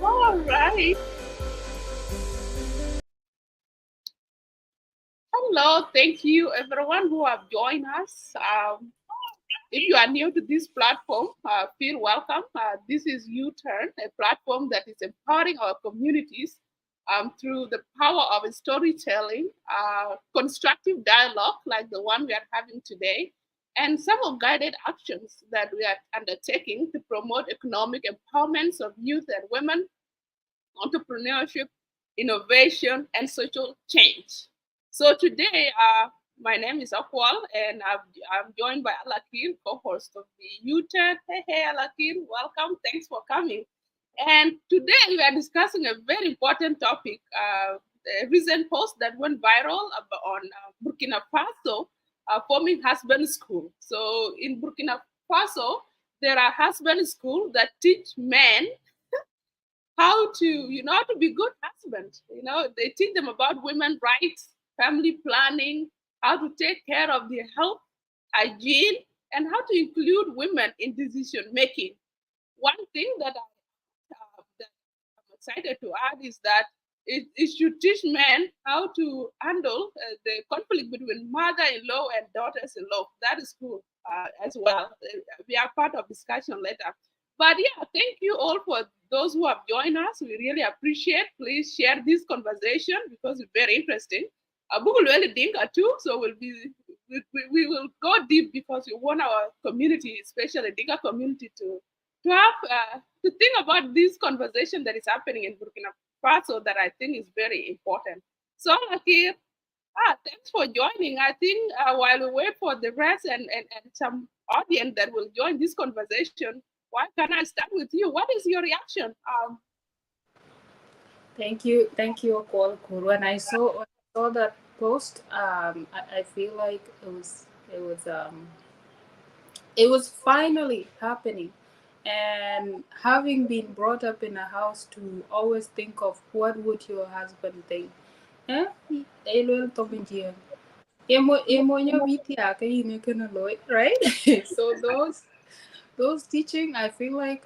All right. Hello, thank you everyone who have joined us. If you are new to this platform, feel welcome. This is U-Turn, a platform that is empowering our communities through the power of storytelling, constructive dialogue like the one we are having today, and some of guided actions that we are undertaking to promote economic empowerment of youth and women, entrepreneurship, innovation, and social change. So today, my name is Akwal, and I'm joined by Alakir, co-host of the UTED. Hey, Alakir, welcome. Thanks for coming. And today we are discussing a very important topic. A recent post that went viral on Burkina Faso forming husband school. So in Burkina Faso, there are husband schools that teach men how to to be good husbands. They teach them about women rights, family planning, how to take care of their health, hygiene, and how to include women in decision making. One thing that I'm excited to add is that it should teach men how to handle the conflict between mother-in-law and daughters-in-law. That is cool as well. We are part of discussion later. But yeah, thank you all for those who have joined us. We really appreciate. Please share this conversation because it's very interesting. Google really dinka too, so we will go deep because we want our community, especially Dinka community, to have to think about this conversation that is happening in Burkina Faso that I think is very important. So, Lakir, thanks for joining. I think while we wait for the rest and some audience that will join this conversation, why can I start with you? What is your reaction? Thank you, Akol Kuru. When I saw that post, I feel like it was finally happening. And having been brought up in a house to always think of what would your husband think, eh? Elwel tominjien. Emo nyo biti aka yine kana loy, right? So those teaching, I feel like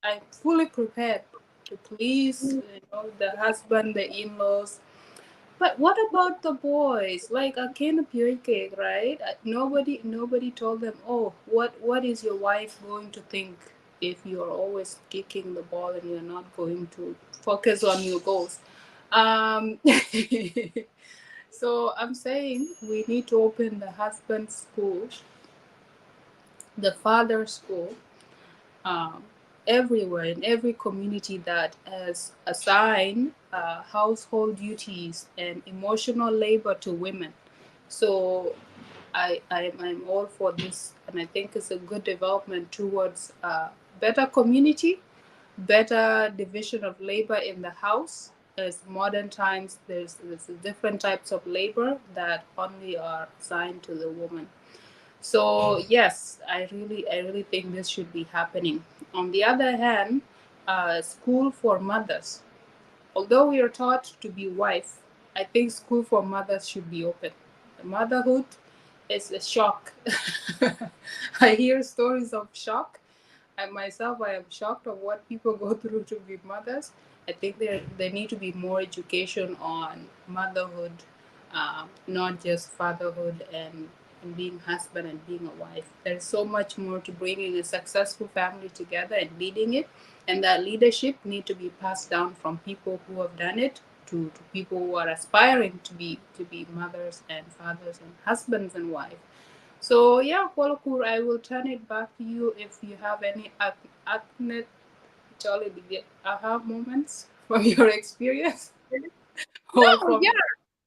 I'm fully prepared to please, the husband, the in-laws. But what about the boys? Like a can of pure cake, right? Nobody told them, oh, what is your wife going to think if you're always kicking the ball and you're not going to focus on your goals? Um, so I'm saying we need to open the husband school, the father school, um, everywhere in every community that has assigned household duties and emotional labor to women. So I'm all for this, and I think it's a good development towards better community, better division of labor in the house. As modern times, there's different types of labor that only are assigned to the woman. So yes, I really think this should be happening. On the other hand, school for mothers. Although we are taught to be wife, I think school for mothers should be open. Motherhood is a shock. I hear stories of shock. I myself, I am shocked of what people go through to be mothers. I think there need to be more education on motherhood, not just fatherhood and being husband and being a wife. There's so much more to bringing a successful family together and leading it, and that leadership need to be passed down from people who have done it to people who are aspiring to be mothers and fathers and husbands and wives. So yeah, Kwalakur, I will turn it back to you if you have any aha moments from your experience No, or from yeah,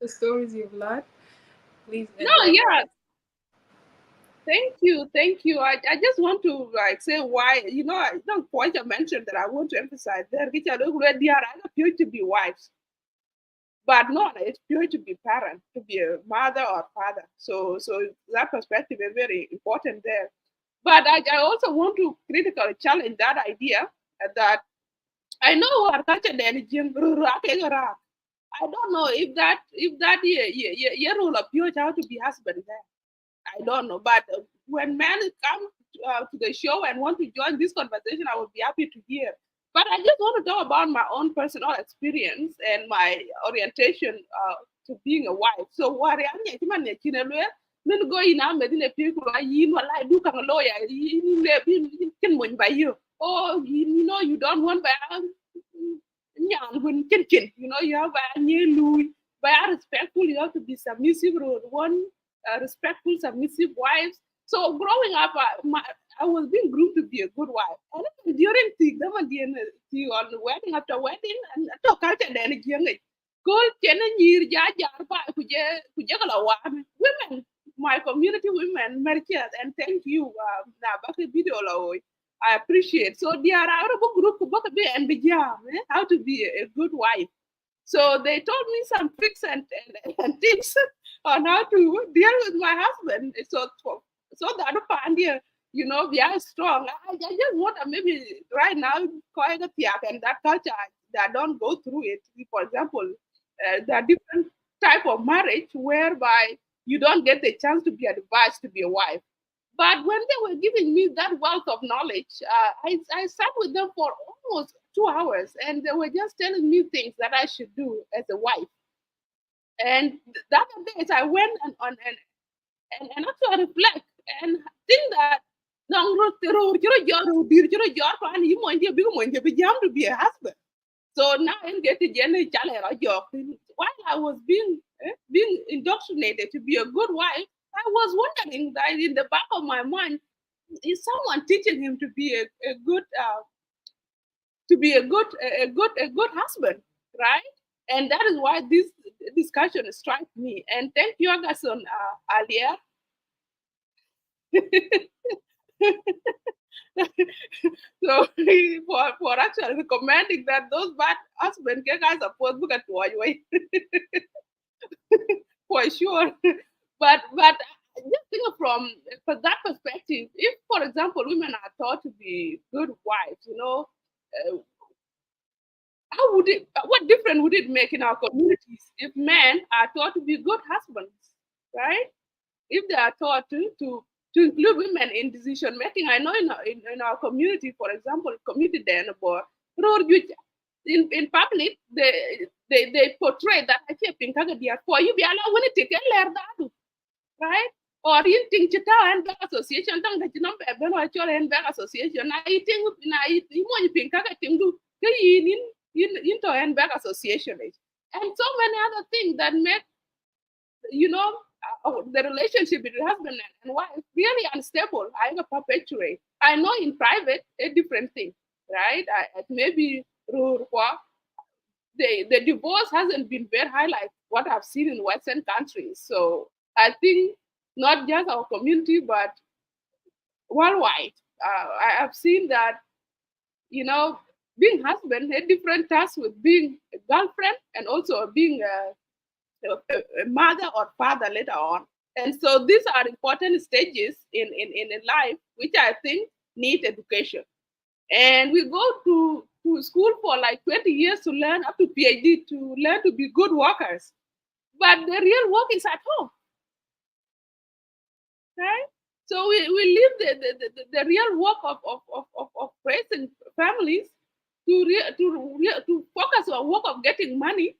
the stories you've learned. Please no, enlighten. yeah. Thank you, thank you. I just want to like say why, point I mentioned that I want to emphasize there. Which are already are appear to be wives, but not it's pure to be parent, to be a mother or father. So that perspective is very important there. But I also want to critically challenge that idea that I know our culture then I don't know if that role appears how to be husband there. I don't know. But when men come to the show and want to join this conversation, I would be happy to hear. But I just want to talk about my own personal experience and my orientation to being a wife. So, what min go ina medine people yin wala do kan lawyer yin le bin kin mon by you. Oh, you know you don't want by nyan when kin, you have by new by respectful, you have to be submissive one respectful, submissive wives. So growing up, I was being groomed to be a good wife. And even during the on the wedding after wedding, and to culture then again, gold chen nyir ja jar ba kuje kala wa women, my community women, merchants, and thank you na back video la I appreciate. So there are a group and how to be a good wife. So they told me some tricks and tips on how to deal with my husband. So that we are strong. I just want to maybe right now quite a tiak and that culture that don't go through it. For example, there are different type of marriage whereby you don't get the chance to be advised to be a wife. But when they were giving me that wealth of knowledge, I sat with them for almost 2 hours and they were just telling me things that I should do as a wife. And the other days I went and actually reflect and think that to be a husband. So now I'm getting while I was being indoctrinated to be a good wife, I was wondering that in the back of my mind, is someone teaching him to be a good a good husband, right? And that is why this discussion strikes me. And thank you, Agason, earlier. So for actually recommending that those bad husbands can guys support look at why for sure. But just think from that perspective, if for example women are taught to be good wives, how would it what difference would it make in our communities if men are taught to be good husbands, right? If they are taught to include women in decision making. I know in our community, for example, community then or in public, they portray that I keep in Kagadia for you be allowed when it take a learn, right? Or in think chita and back association, tang that you know actual and back association. I think you want you think Kaga Tingu into and back association. And so many other things that make the relationship between husband and wife really unstable. I perpetuate. I know in private a different thing, right? Maybe the divorce hasn't been very high like what I've seen in Western countries. So I think not just our community but worldwide. I have seen that you know being husband had different tasks with being a girlfriend and also being a mother or father later on. And so these are important stages in life, which I think need education. And we go to school for like 20 years to learn up to PhD to learn to be good workers. But the real work is at home, right? So we leave the real work of raising families to focus on work of getting money,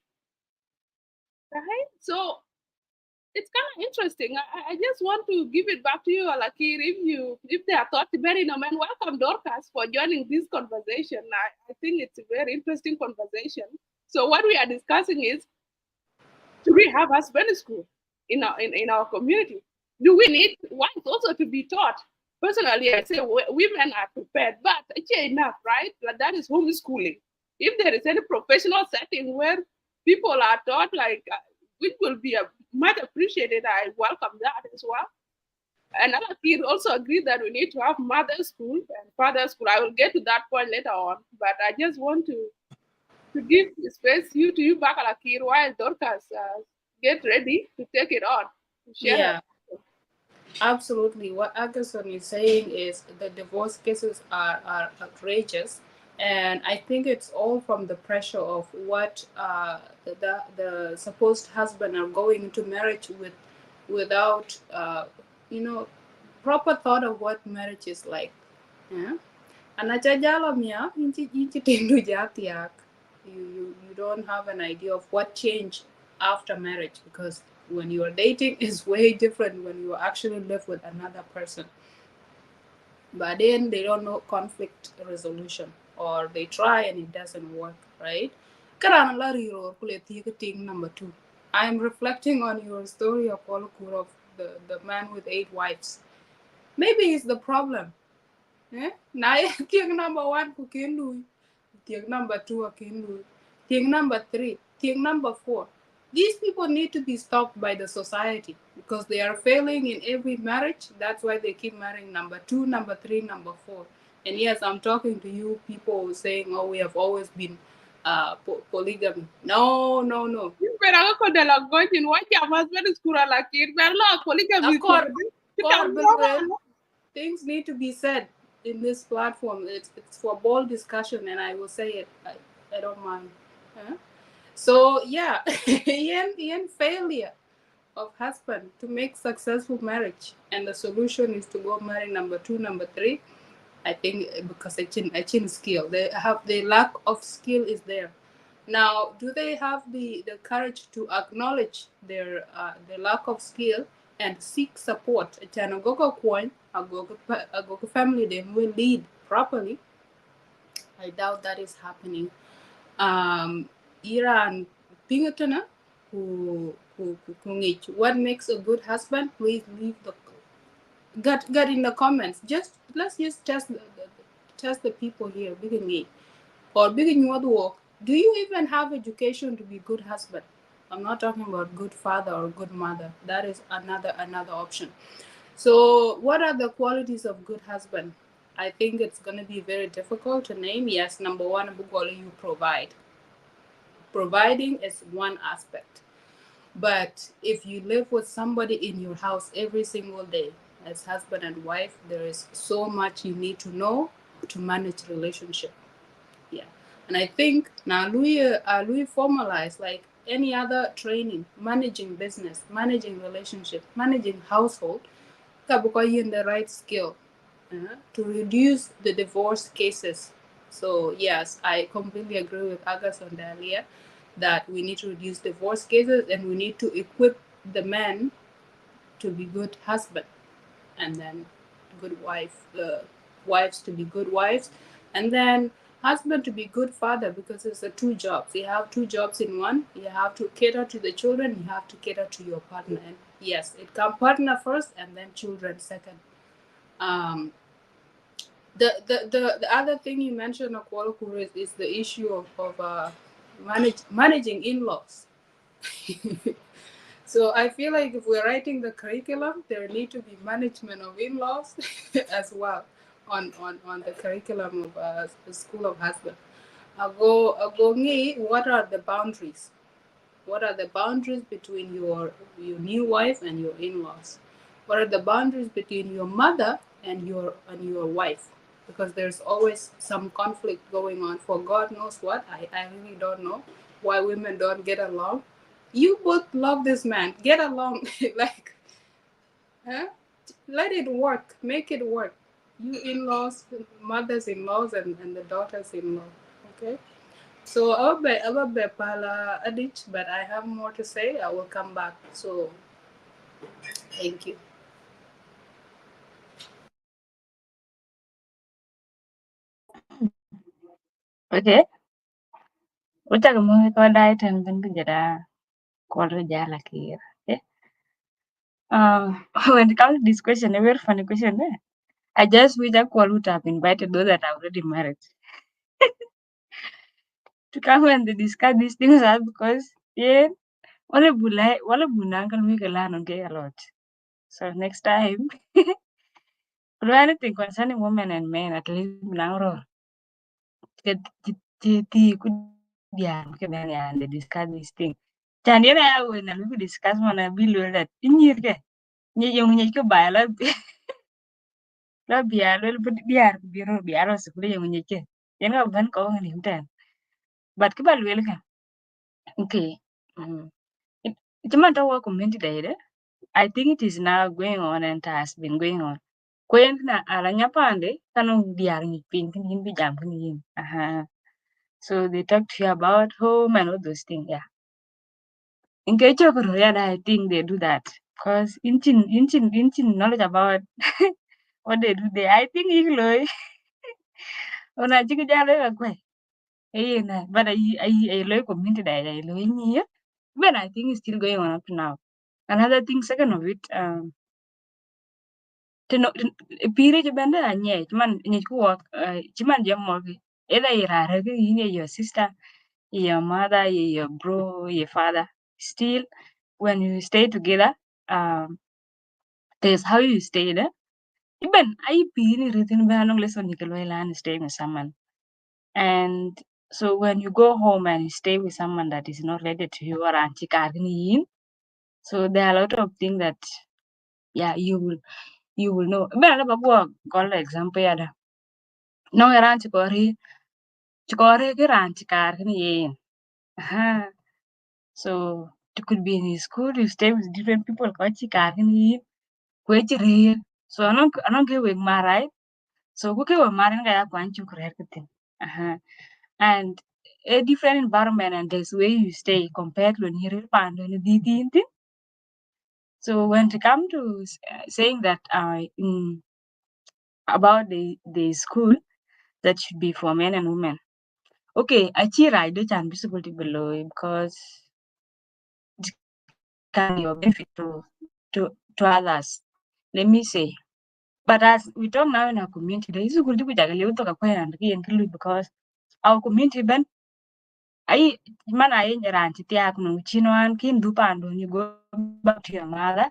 right? So it's kind of interesting. I just want to give it back to you, Alakir, if they are thought very no man. Welcome Dorcas for joining this conversation. I think it's a very interesting conversation. So what we are discussing is, do we have husband school in our community? Do we need wives also to be taught? Personally, I say women are prepared, but it's enough, right? That is homeschooling. If there is any professional setting where people are taught, like, which will be much appreciated, I welcome that as well. And Alakir also agreed that we need to have mother school and father school. I will get to that point later on, but I just want to give space to you back, Alakir, while Dorcas get ready to take it on to share her. Yeah, absolutely. What Agerson is saying is the divorce cases are outrageous. And I think it's all from the pressure of what the supposed husband are going into marriage with without, you know, proper thought of what marriage is like. Yeah? Anachajala mia, inchi tendu jatiak. You don't have an idea of what changed after marriage, because when you are dating is way different when you actually live with another person. But then they don't know conflict resolution, or they try and it doesn't work, right? Karana la riro kule tiga ting number two. I'm reflecting on your story of Olukur, of the man with 8 wives. Maybe it's the problem. Eh? Na tiang number one ku ken lui. Tiang number two a ken lui. Tiang number three. Tiang number four. These people need to be stopped by the society because they are failing in every marriage. That's why they keep marrying number two, number three, number four. And yes, I'm talking to you people saying, oh, we have always been polygamy. No, no, no. Pero ako de la gojin, what your husband is kura Alakir, pero la polygamy kura. Kita Things need to be said in this platform. It's for bold discussion, and I will say it. I don't mind. Huh? So yeah, in failure of husband to make successful marriage, and the solution is to go marry number two, number three. I think because a chin skill, they have the lack of skill is there. Now, do they have the courage to acknowledge their lack of skill and seek support? Chanagogo coin, agogo family, they will lead properly. I doubt that is happening. Iran Pingatona, who what makes a good husband? Please leave the get in the comments. Just let's just test the people here. Begin or begin your work. Do you even have education to be good husband? I'm not talking about good father or good mother. That is another option. So, what are the qualities of good husband? I think it's going to be very difficult to name. Yes, number one, you provide. Providing is one aspect. But if you live with somebody in your house every single day, as husband and wife, there is so much you need to know to manage relationship. Yeah. And I think now Louis formalized like any other training, managing business, managing relationship, managing household, in the right skill to reduce the divorce cases. So yes, I completely agree with Agas on earlier that we need to reduce divorce cases, and we need to equip the men to be good husband, and then good wife, wives to be good wives, and then husband to be good father, because it's the two jobs. You have two jobs in one. You have to cater to the children. You have to cater to your partner. And yes, it comes partner first, and then children second. Um, the other thing you mentioned, Akwalukuru, is the issue of managing in-laws. So I feel like if we're writing the curriculum, there need to be management of in-laws as well on the curriculum of the School of Husband. What are the boundaries? What are the boundaries between your new wife and your in-laws? What are the boundaries between your mother and your wife? Because there's always some conflict going on. For God knows what, I really don't know why women don't get along. You both love this man. Get along. Like, huh? Let it work. Make it work. You in-laws, mothers in-laws, and the daughters in-law. Okay? So I'll be pala adich, but I have more to say. I will come back. So thank you. Okay. Utak mo ko dai tan bin ku jada ko jala kir. Eh, when it comes to this question, a very funny question. Eh? I just wish I would have invited those that are already married to come and discuss these things out because yeah, wala bunang kan we can learn a lot. So next time, do anything concerning women and men at least bunang ro. Ti ku dian ke ben ya and discuss these things. Chan yena ya when we discuss mana bilu that inyir ke ni yung ni ko ba la biar lo biar biro biar se kule yung ni ke. Yan ga ban ko ngani mten. But ke ba lu ka. Okay. Mm. Cuman tahu community dai I think it is now going on and has been going on. Kwen na alanya pande kanong diar ni pin kin yin bi jam kin yin. So they talk to you about home and all those things. Yeah. In Kechok I think they do that. Because inchin knowledge about what they do there. I think you know ona chiki jalo ka kwe. Na but I low community that I low in here. But I think it's still going on up to now. Another thing, second of it, tino pire ci bende anye cuman nyi ku wok cuman jam mo either irare ke yin your sister your mother your bro your father still when you stay together um there's how you stay there even I pire written be anong lesson you can learn staying with someone and so when you go home and you stay with someone that is not related to you or anti yin so there are a lot of things that yeah you will know be na ba go call example ya da no eran chikore ki ran chikar kini yen. Aha. So it could be in his school, you stay with different people ko chikar kini yin. Kwe chiril. So anong ke wek marai. So ku ke wek marai nga ya kwan chukrer kitin. Aha. And a different environment and there's way you stay compared to when you pando ni diti intin. So when it come to saying that about the school that should be for men and women. Okay, achira I do chan visibility below because it can be your benefit to others. Let me say. But as we talk now in our community, there is a good and because our community ben I man I ran to tiak no chinuan kin dupan when you go back to your mother,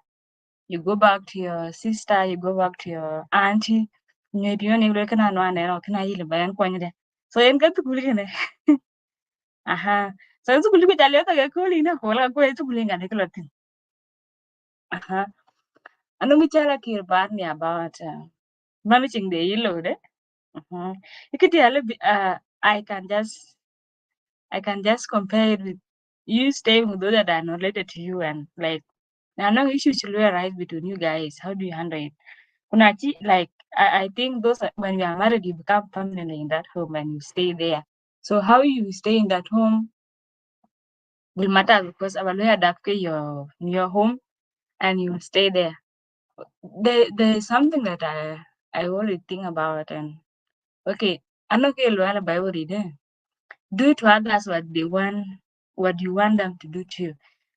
you go back to your sister, you go back to your auntie, maybe you only look at one and can I yield by and so in get to good. Aha. So it's good to be a little cool in a whole go to bring a little thing. Aha. And then we tell a kid about me about managing the yellow. You could tell I can just compare it with you staying with those that are not related to you and like there are no issues to arise between you guys. How do you handle it? Like I think those when you are married you become permanent in that home and you stay there. So how you stay in that home will matter because our lawyer adapt your home and you stay there. There is something that I always think about and okay, I'm not going to Bible reader. Do to others what you want them to do to you.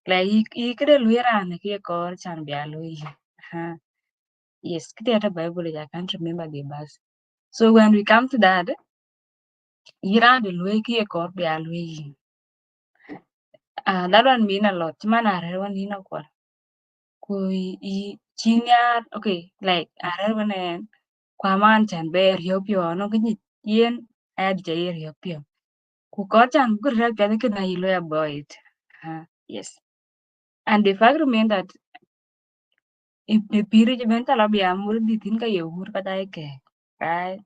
Like you could have and a call can be a yes, the Bible I can't remember the verse. So when we come to that, you ran the Luiki a court be a that one mean a lot. Man, I one in a call. Chinyar, okay, like I one kwaman chan ber yopyo no kinyi yen ad jair yopyo. Ku ko chan gur ra pya ke na yilo ya boy. Yes. And the fact remain that if the period ben tala bi amur di tin ka ye hur ka dai ke. Right?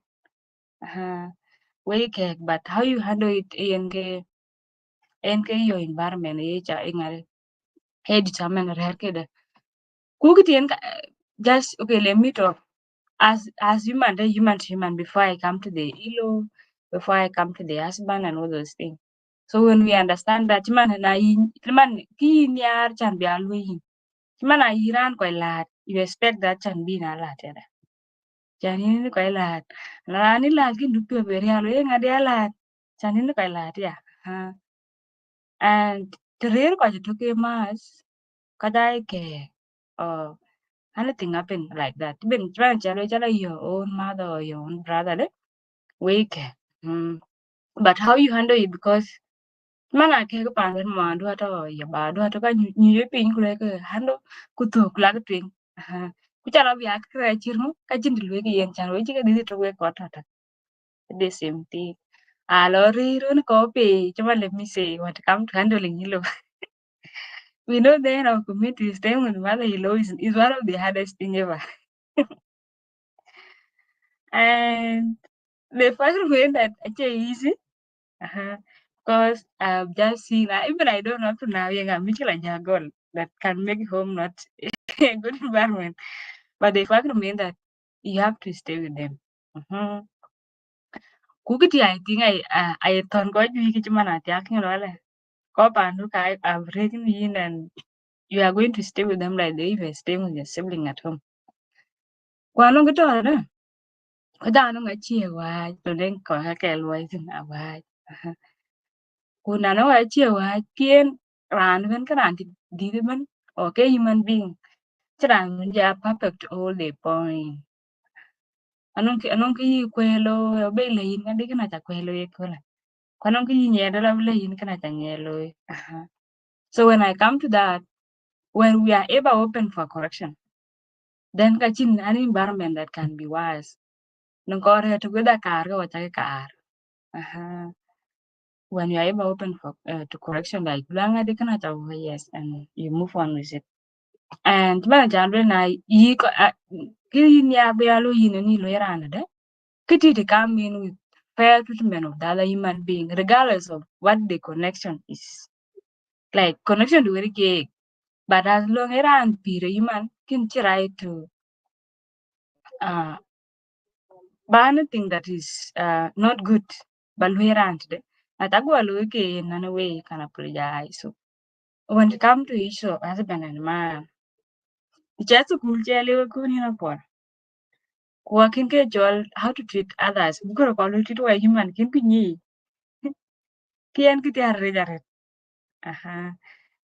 Way ke but how you handle it en ke your environment ye cha ingare. Hey determine her ke da. Ku kitien ka just okay let me talk. As human, the human to human before I come to the ilo, before I come to the husband and all those things. So when we understand that man na man ki niar chan bi alwi man a iran ko lat you expect that chan bi na lat ya chan ni ko lat la ni lat ki du pe be ya lo nga de lat chan ni ko lat ya ha and the rare ko to ke mas kadai ke uh anything happen like that ben trying to tell your own mother or your own brother wake but how you handle it because mana ke ko pan ma do to ya ba do to ka ni ye pin ku le ke handle ku to ku la ke twing ku cha bi ak re chirmu ka jin dilwe ke yen chan we ji ke di to we ko ta the same thing a lo ri ro ko pe chama let me say when it come to handling you we know that in our community staying with mother-in-law is one of the hardest thing ever and the first way that actually easy because I've just seen even I don't know up to now young Mitchell and Jagol that can make home not a good environment but the fact remain that you have to stay with them kukiti I think I thought God you get man at yakin roll cop and look I've written in and you are going to stay with them like they were staying with your sibling at home kwano gito na kada no nga chi wa to den ko ha ke lo tin a wa kuna no wa chi wa kien ran ben kan ti di ben okay human being tran ja perfect all the point anong ki kwelo be le yin ngadi kana ta kwelo ye kola kwanong ki nye da le yin kana ta nyelo so when I come to that when we are ever open for correction then kachin an environment that can be wise nung ko re to da kar go ta kar when you are ever open for to correction like langa de kana ta yes and you move on with it and man jan na yi ko ki ni abe alo yin ni lo yarana de kiti to come in with fair treatment of the other human being regardless of what the connection is like connection to very gay but as long as I'm pure human can try to uh ban anything that is not good but we around de atagwa lo ke in a way can apologize so when it come to issue of husband and man just cool jale ko ni na por working ke jol how to treat others because ko lo treat wa human kin ki ni kian ki tar re jare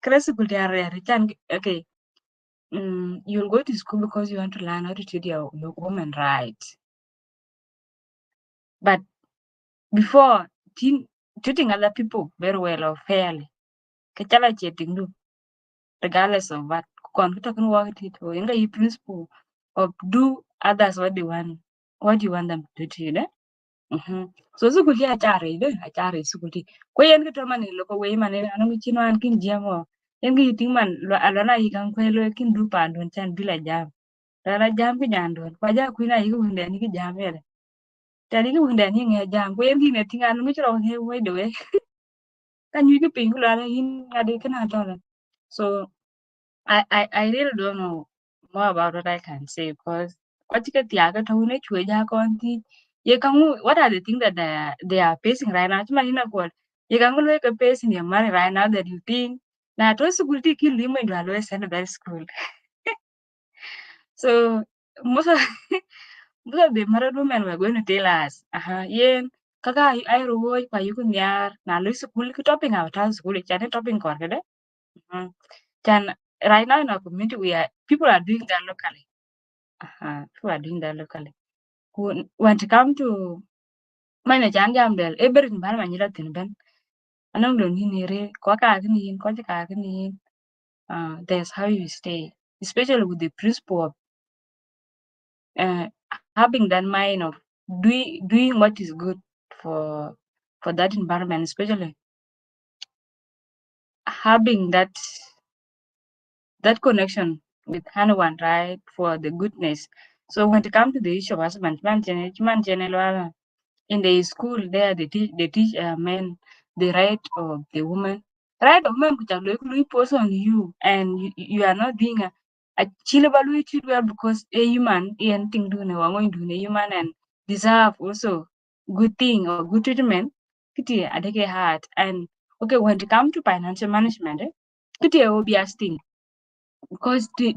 class school tar re chan okay you'll go to school because you want to learn how to treat your woman right but before treating other people very well or fairly kachala cheting do regardless of what kon kita kan work it or inga you principle of do others what you want them to do to you so sukuli achare sukuli ko yen ko man lo ko we man anu chino an kin jamo yen gi ting man lo alona yi kan ko lo kin du pa don chan bila jam la jam ki nyandon kwa ja kuina yi hunde ni ki jam yele tani ki hunde ni nge jam ko yen gi ne ting anu mi chro he we do we kan yu ki ping la yin ngade kana to so I really don't know more about what I can say because what you get the other tone chwe ja kon ti ye kan what are the things that they are facing right now chuma ina ko ye kan lo ka facing your money right now that you think na to school ti ki limo ndo alo send that school so most of most of the married women were going to tell us yen kaka ai ro wo pa yu kun yar na lo school ki topping out school chane topping kor kede can right now in our community people are doing that locally people are doing that locally when it come to mana chan jam del everything ban manyira tin ben anong don ni re ko ka ni ko ka ni there's how you stay especially with the principle of having that mind of doing what is good for that environment especially having that connection with anyone, right, for the goodness. So when it comes to the issue of husband, in the school there they teach men the right of the woman. Right of men which are locally post on you and you are not being a chilabalu treat well because a human thing doing a human and deserve also good thing or good treatment. Kiti adake heart and okay when it comes to financial management, kiti obvious thing because the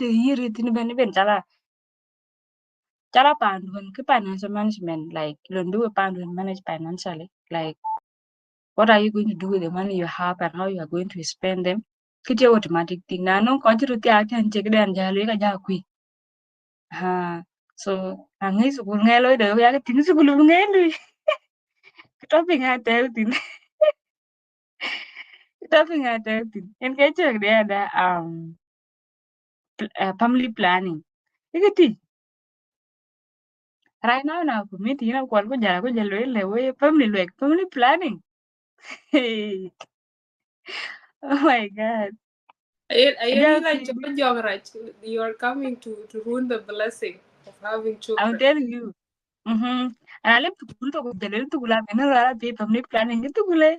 year tin ben chala pan when financial management like londo pan when manage financially like What are you going to do with the money you have and how you are going to spend them? Kiti automatic thing. Na no konchiru ti ati an chekde an jalo ka ja kui. Ha. So angai sukul ngai loy de ya ke ting sukul ngai lui. Topping at everything. Topping at everything. En ke chek de ada family planning. Ikiti. Right now na community na kwal ko jalo le we family planning. Hey. Oh my god. I Aja really like kui. John Jong, right? You are coming to ruin the blessing of having I'm children. telling you. Mhm. Alam tukul to jalel tukula mena rara pe family planning itu kule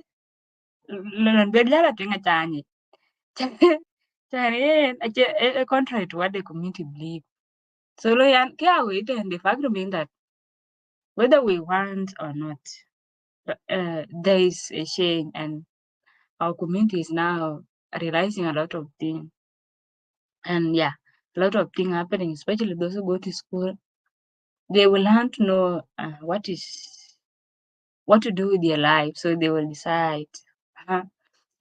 lalan bedla la tenga tani. Tani a contrary to what the community believe. So lo yan kya we and the fact remain that whether we want or not, there is a change and our community is now realizing a lot of things. And yeah, a lot of things happening, especially those who go to school. They will learn to know what to do with their life, so they will decide. Uh,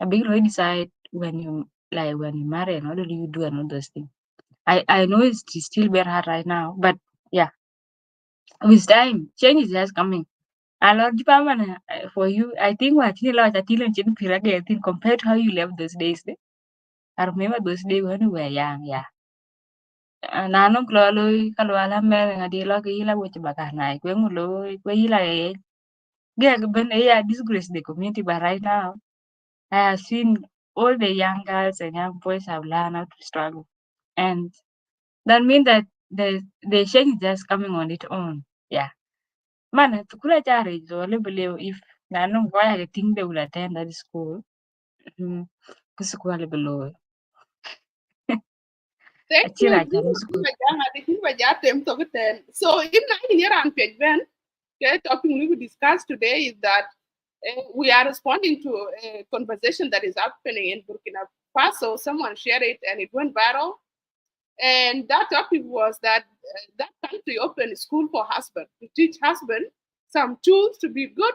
a big will decide when you marry and what do you do and all those things. I know it's still very hard right now, but yeah, with time, change is just coming. A lot of for you, I think what you lot at Tilan Pirage, I think compared to how you left those days. I remember those days when we were young, yeah. Nanong kloloy kalwala mere ngadi lo kila which bakana kwenguloy kwila ben disgrace the community, but right now I have seen all the young girls and young boys have learned how to struggle. And that means that the change is just coming on its own. Yeah. Man, to kula chari so believe if nanong why I think they will attend that school. Mm-hmm. Kusukula below. Thank you. Achira charo school. So, in 9 year and page, the topic we will discuss today is that we are responding to a conversation that is happening in Burkina Faso. Someone shared it and it went viral. And that topic was that that country opened a school for husbands to teach husbands some tools to be good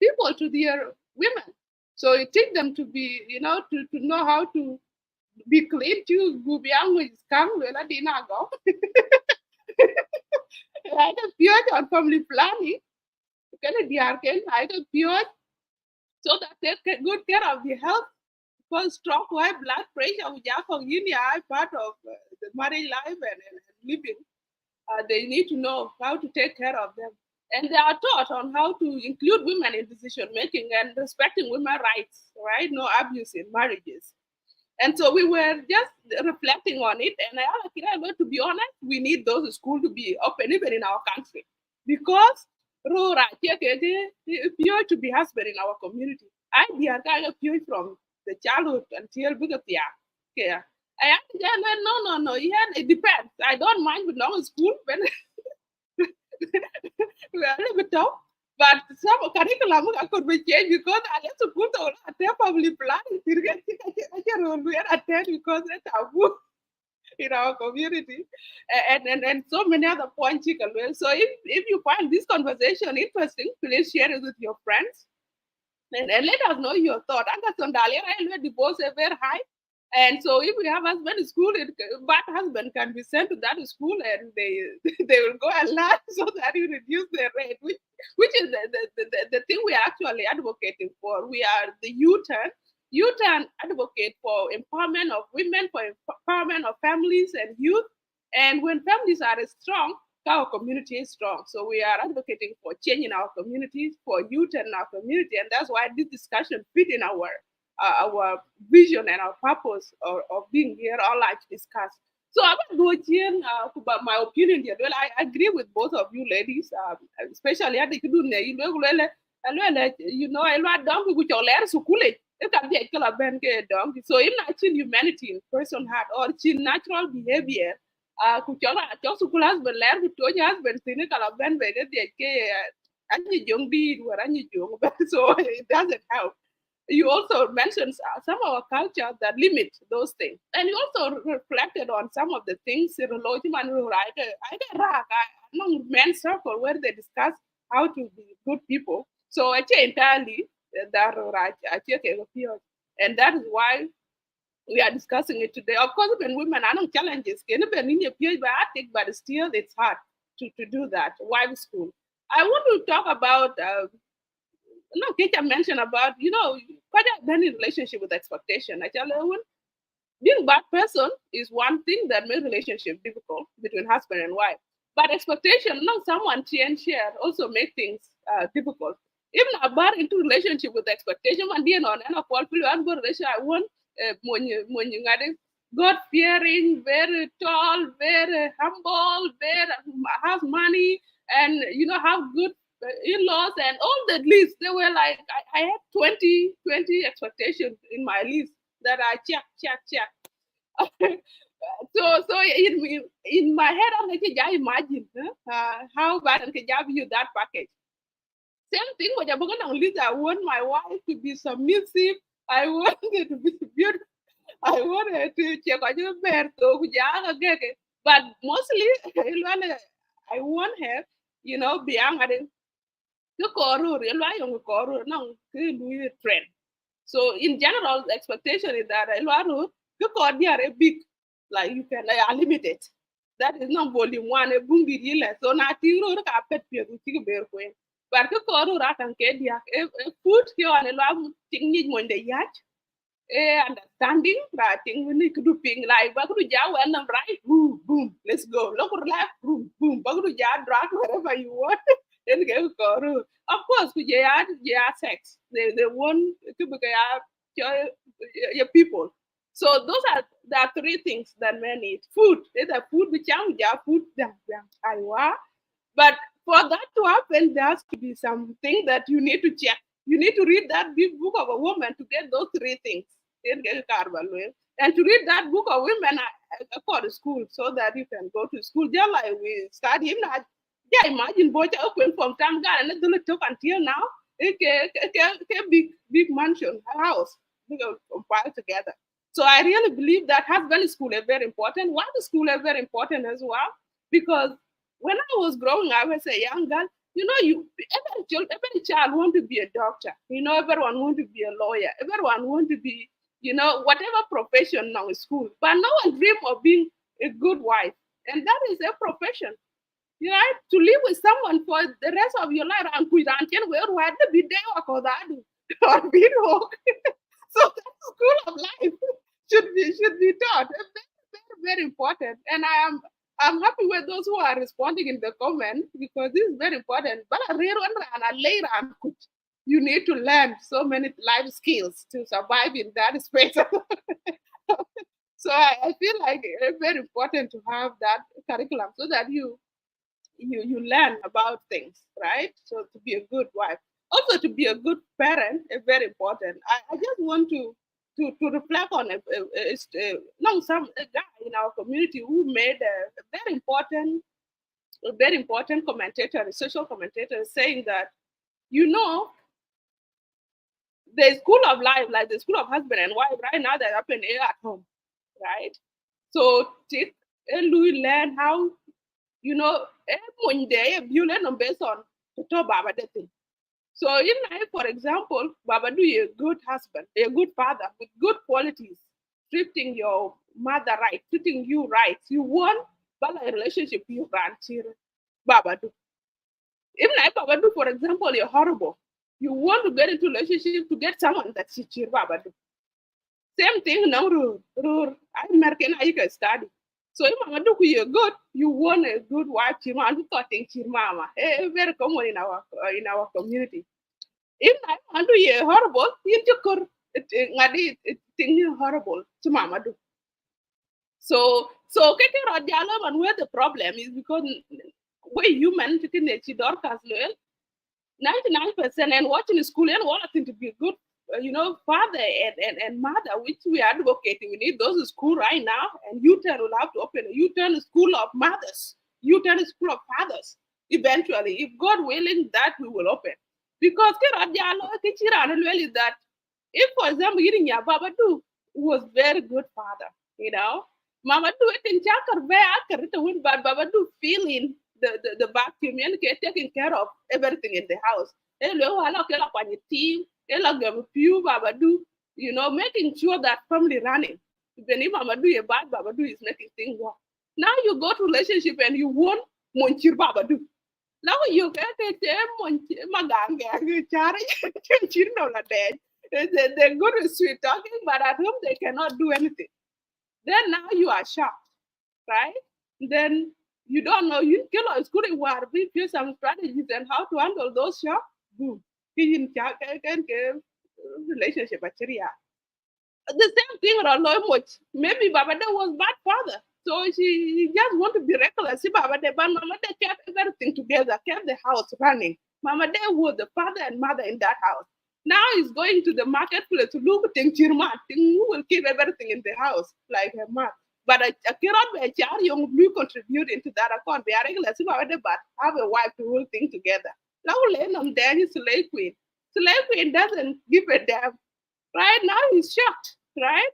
people to their women. So it teach them to be, to know how to be clean to go beyond with scam, well, I didn't go. I don't pure on family planning. Can I don't pure so that they take good care of the health because stroke, high blood pressure, which are part of the marriage life and living. They need to know how to take care of them. And they are taught on how to include women in decision making and respecting women's rights, right? No abuse in marriages. And so we were just reflecting on it. And to be honest, we need those schools to be open even in our country because pure to be husband in our community. I dear pure from the childhood until bigger. Yeah. I no. Yeah, it depends. I don't mind with long school when we are a little bit tough. But some curriculum could be changed because I have to put on a probably plan. We are attend because it's taboo in our community, and so many other points you can well. So if you find this conversation interesting, please share it with your friends and let us know your thought. I got some railway divorce are very high. And so if we have husband in school, bad husband can be sent to that school and they they will go and learn so that you reduce their rate, which is the thing we are actually advocating for. We are the U-turn. U-turn advocate for empowerment of women, for empowerment of families and youth. And when families are strong, our community is strong. So we are advocating for change in our communities, for youth in our community, and that's why this discussion fit in our vision and our purpose of being here online to discuss. So I'm going to go about my opinion here. Well, I agree with both of you ladies, especially at the I lot donkey with your letters to cool it. It can be a killer donkey. So in actual humanity in person had or in natural behavior, ku chola cho su kulas ben ler ku to jas ben sine kala ben be de ke anyi jong di wara anyi jong so it doesn't help. You also mentioned some of our culture that limit those things, and you also reflected on some of the things in the Lojiman I among men's circle where they discuss how to be good people. So actually entirely and that is why we are discussing it today. Of course, when women are no challenges, but still it's hard to do that. Wife school. I want to talk about no, Keisha mentioned about, quite a relationship with expectation. I tell you, being bad person is one thing that makes relationship difficult between husband and wife. But expectation, no, someone share also make things difficult. Even a bad into relationship with expectation, man, dear on and a quality relationship. I want when you got it, God fearing, very tall, very humble, very have money, and have good in-laws and all the list. They were like I had 20 expectations in my list that I check. So in my head, I'm like, yeah, imagine how bad I can give you that package. Same thing with the list. I want my wife to be submissive. I want her to be beautiful. I want her to check on your bed. But mostly, I want her, be angry. The core, the core, no, trend. So in general, the expectation is that the core are a big, like you can unlimited. That is not volume one, a boom deal. So not you carpet peer to take a bear queen. But the core rat and kedia, a food here on a love thing when the yacht. Understanding that thing we need to do ping like bagu ja when I'm right, boom, boom, let's go. Look left, boom, boom, bagu ja drag wherever you want. Then go go. Of course, we yeah sex. They want to be your people. So those are the three things that men need. Food. There's a food which food but for that to happen, there has to be something that you need to check. You need to read that big book of a woman to get those three things. And to read that book of women for the school so that you can go to school. Just like we study him, yeah, imagine boy open from time and it took until now. It's a big mansion, a house, compiled together. So I really believe that husband school is very important. Wife school is very important as well because when I was growing, I was a young girl. Every child want to be a doctor. Everyone want to be a lawyer. Everyone want to be, whatever profession now in school. But no one dream of being a good wife, and that is a profession. To live with someone for the rest of your life and where the be there or or be wrong. So that school of life should be taught. It's very important. And I'm happy with those who are responding in the comments because this is very important. But you need to learn so many life skills to survive in that space. So I feel like it's very important to have that curriculum so that you learn about things, right? So to be a good wife, also to be a good parent is very important. I just want to reflect on a guy in our community who made a very important commentator, a social commentator, saying that the school of life, like the school of husband and wife, right now they're up in air at home, right? So take Louis learn how when they you learn them based on to talk about that thing. So in life, for example, Baba do a good husband, a good father with good qualities, treating your mother right, treating you right. You want a relationship you can Baba do. Even if Baba do, for example, you're horrible. You want to get into relationship to get someone that cheer Baba do. Same thing now, I American I can study. So if Mama do you good, you want a good wife, Chima, and to think Mama. Very common in our community. If I do you horrible, you took it thing horrible to Mama do. So keke radialam and where the problem is because we human to nature dorcas 99% and watching school and wanting to be good father and mother, which we are advocating. We need those school right now, and U-turn will have to open a U-turn school of mothers, U-turn school of fathers. Eventually, if God willing, that we will open. Because is that if, for example, eating your Baba do was very good father, Mama do it in Chakar, but Baba do feeling the vacuum and taking care of everything in the house. Hello, hello, team Few Babadu, making sure that family running. Even if Babadu a bad Babadu is making things work. Now you go to relationship and you want Monchir Babadu. Now you get a Maganga, Chari, Chino la dead. They're good with sweet talking, but at home they cannot do anything. Then now you are shocked, right? Then you don't know you kill or school war we feel some strategies and how to handle those shocks. Boom. Relationship actually. The same thing around much. Maybe Babade was bad father. So she just want to be reckless. See Babade, but Mama they kept everything together, kept the house running. Mama they was the father and mother in that house. Now he's going to the marketplace to look at Chirma, who will keep everything in the house, like her mom. But I cannot be a child young blue contribute into that account. Be a regular, but have a wife to hold things together. Now land on there is slave queen. Slave queen doesn't give a damn. Right now he's shocked, right?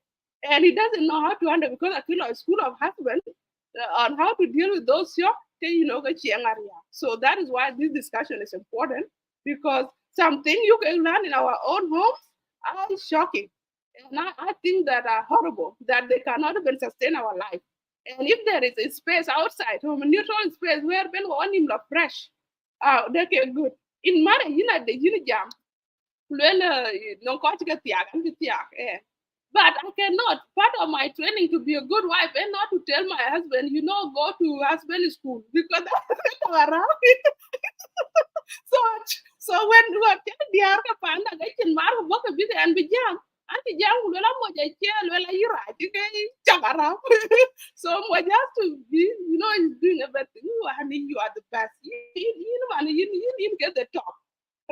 And he doesn't know how to handle because I feel like school of husband on how to deal with those shocks. So that is why this discussion is important because something you can learn in our own homes are shocking. And I think that are horrible, that they cannot even sustain our life. And if there is a space outside, home, a neutral space where Ben want him fresh, they can good. In marriage, the jam, no but I cannot. Part of my training to be a good wife and not to tell my husband, go to husband school because that's around. so so when we are telling the other panda, I can mark a book a bit and be jam. Anti jam will allow my chair, well, you right, okay, so my just to be, is doing everything. Honey, you are the best. You get the top,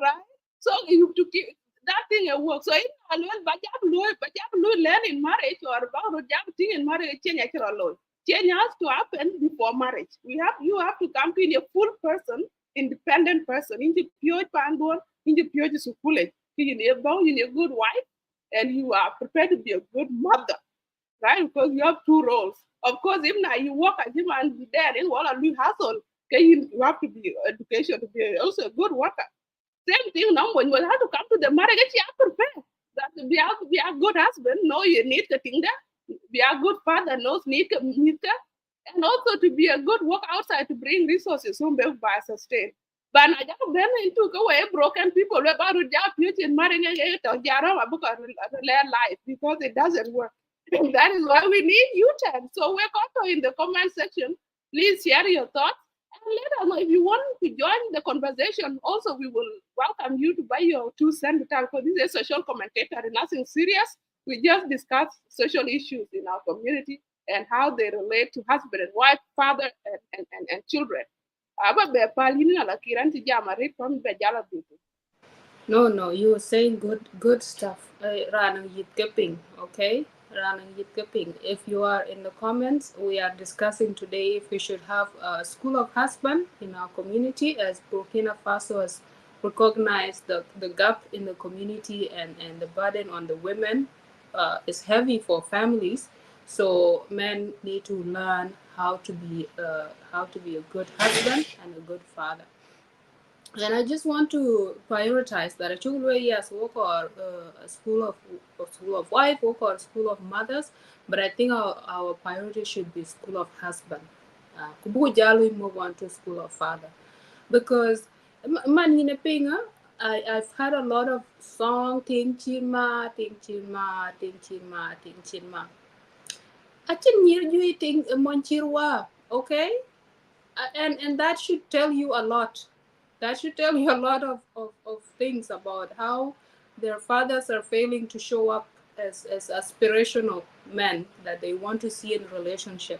right? So you have to keep that thing at work. So in alone, but you learn in marriage or about a job thing in marriage, change alone. Change has to happen before marriage. You have to come to a full person, independent person, in the pure panbon, in the pure sukule. You a good wife, and you are prepared to be a good mother, right? Because you have two roles. Of course, if now you work as him and be there in what you hustle, okay, you have to be education to be also a good worker. Same thing now when you have to come to the marriage, you have to prepare. That be a good husband, know you need the thing there. Be a good father, knows need that. And also to be a good work outside to bring resources home by sustain. But I just been into go away broken people about to job in marrying a life because it doesn't work. And that is why we need U-turn. So we're going to in the comment section. Please share your thoughts and let us know if you want to join the conversation. Also, we will welcome you to buy your 2 cents because this is a social commentator and nothing serious. We just discuss social issues in our community and how they relate to husband and wife, father, and children. No, you were saying good stuff. Ranang Yitkeping, okay? Ranang Yitkeping. If you are in the comments, we are discussing today if we should have a school of husband in our community, as Burkina Faso has recognized the gap in the community and the burden on the women is heavy for families. So men need to learn how to be a good husband and a good father. And I just want to prioritize that. Actually, yes, work or a school of wife, work or school of mothers, but I think our priority should be school of husband. Kubuku Jalu move on to school of father, because man in a pinga. I've heard a lot of song ting chima, ting chima, ting chima, ting chima. Achin you ting monchirwa, okay? And that should tell you a lot. That should tell you a lot of things about how their fathers are failing to show up as aspirational men that they want to see in a relationship.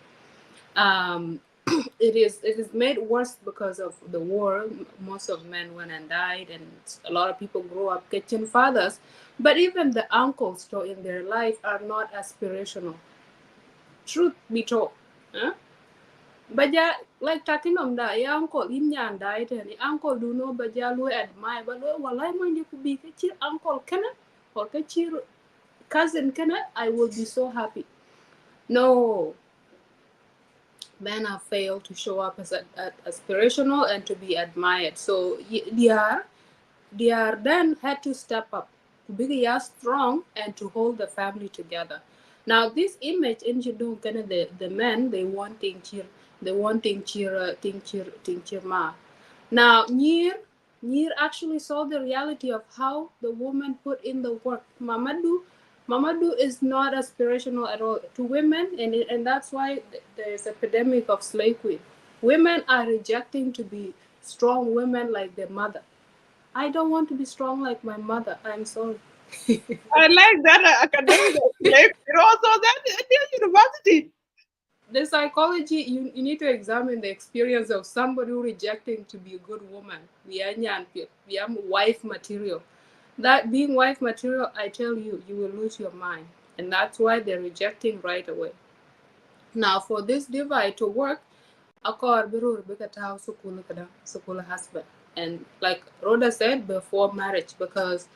It is made worse because of the war. Most of men went and died, and a lot of people grow up catching fathers. But even the uncles in their life are not aspirational. Truth be told. Huh? Baja like talking on that, ya uncle in yan died and uncle do know baja lo admire, but well I mind you could be uncle can or cousin can I will be so happy. No, men have failed to show up as aspirational and to be admired. So they are then had to step up. be strong and to hold the family together. Now this image in Jidong kind of the men they want thing cheer ma. Now Nir actually saw the reality of how the woman put in the work. Mamadou is not aspirational at all to women, and that's why there's a epidemic of slave queen. Women are rejecting to be strong women like their mother. I don't want to be strong like my mother. I'm sorry. I like that academic slave. Also, that Indian university. The psychology, you need to examine the experience of somebody who rejecting to be a good woman. We are wife material. That being wife material, I tell you, you will lose your mind. And that's why they're rejecting right away. Now, for this divide to work, akor birur bikatao sukula husband. And like Rhoda said, before marriage, because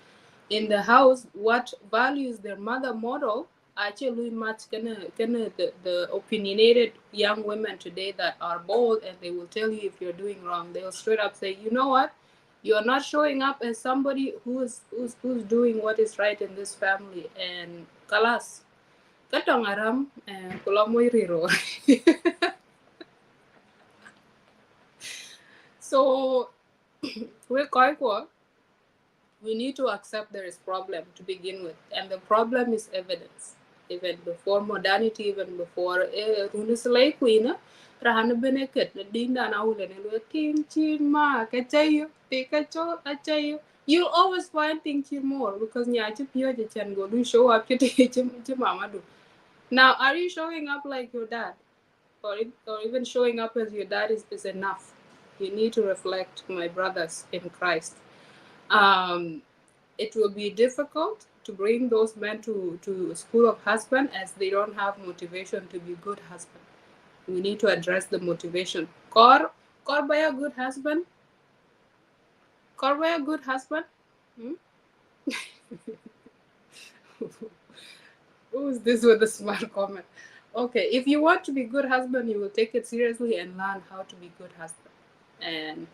in the house, what values their mother model actually much gonna the opinionated young women today that are bold and they will tell you if you're doing wrong. They'll straight up say, you know what? You're not showing up as somebody who's doing what is right in this family and kalas. Katong aram kulamoy riro. So we're quite we need to accept there is problem to begin with, and the problem is evidence. Even before modernity, even before runuslay queen rahana beneket na dinda na ule ne lo ting chin ma kachayo pikacho achayo. You always find ting chin more because nyachi pio je chan go do show up to mama do. Now are you showing up like your dad, or even showing up as your dad is enough? You need to reflect, my brothers in Christ. um, it will be difficult to bring those men to a school of husband as they don't have motivation to be good husband. We need to address the motivation. Kor by a good husband? Kor by a good husband? Hmm? Who's this with a smart comment? Okay, if you want to be good husband, you will take it seriously and learn how to be good husband. And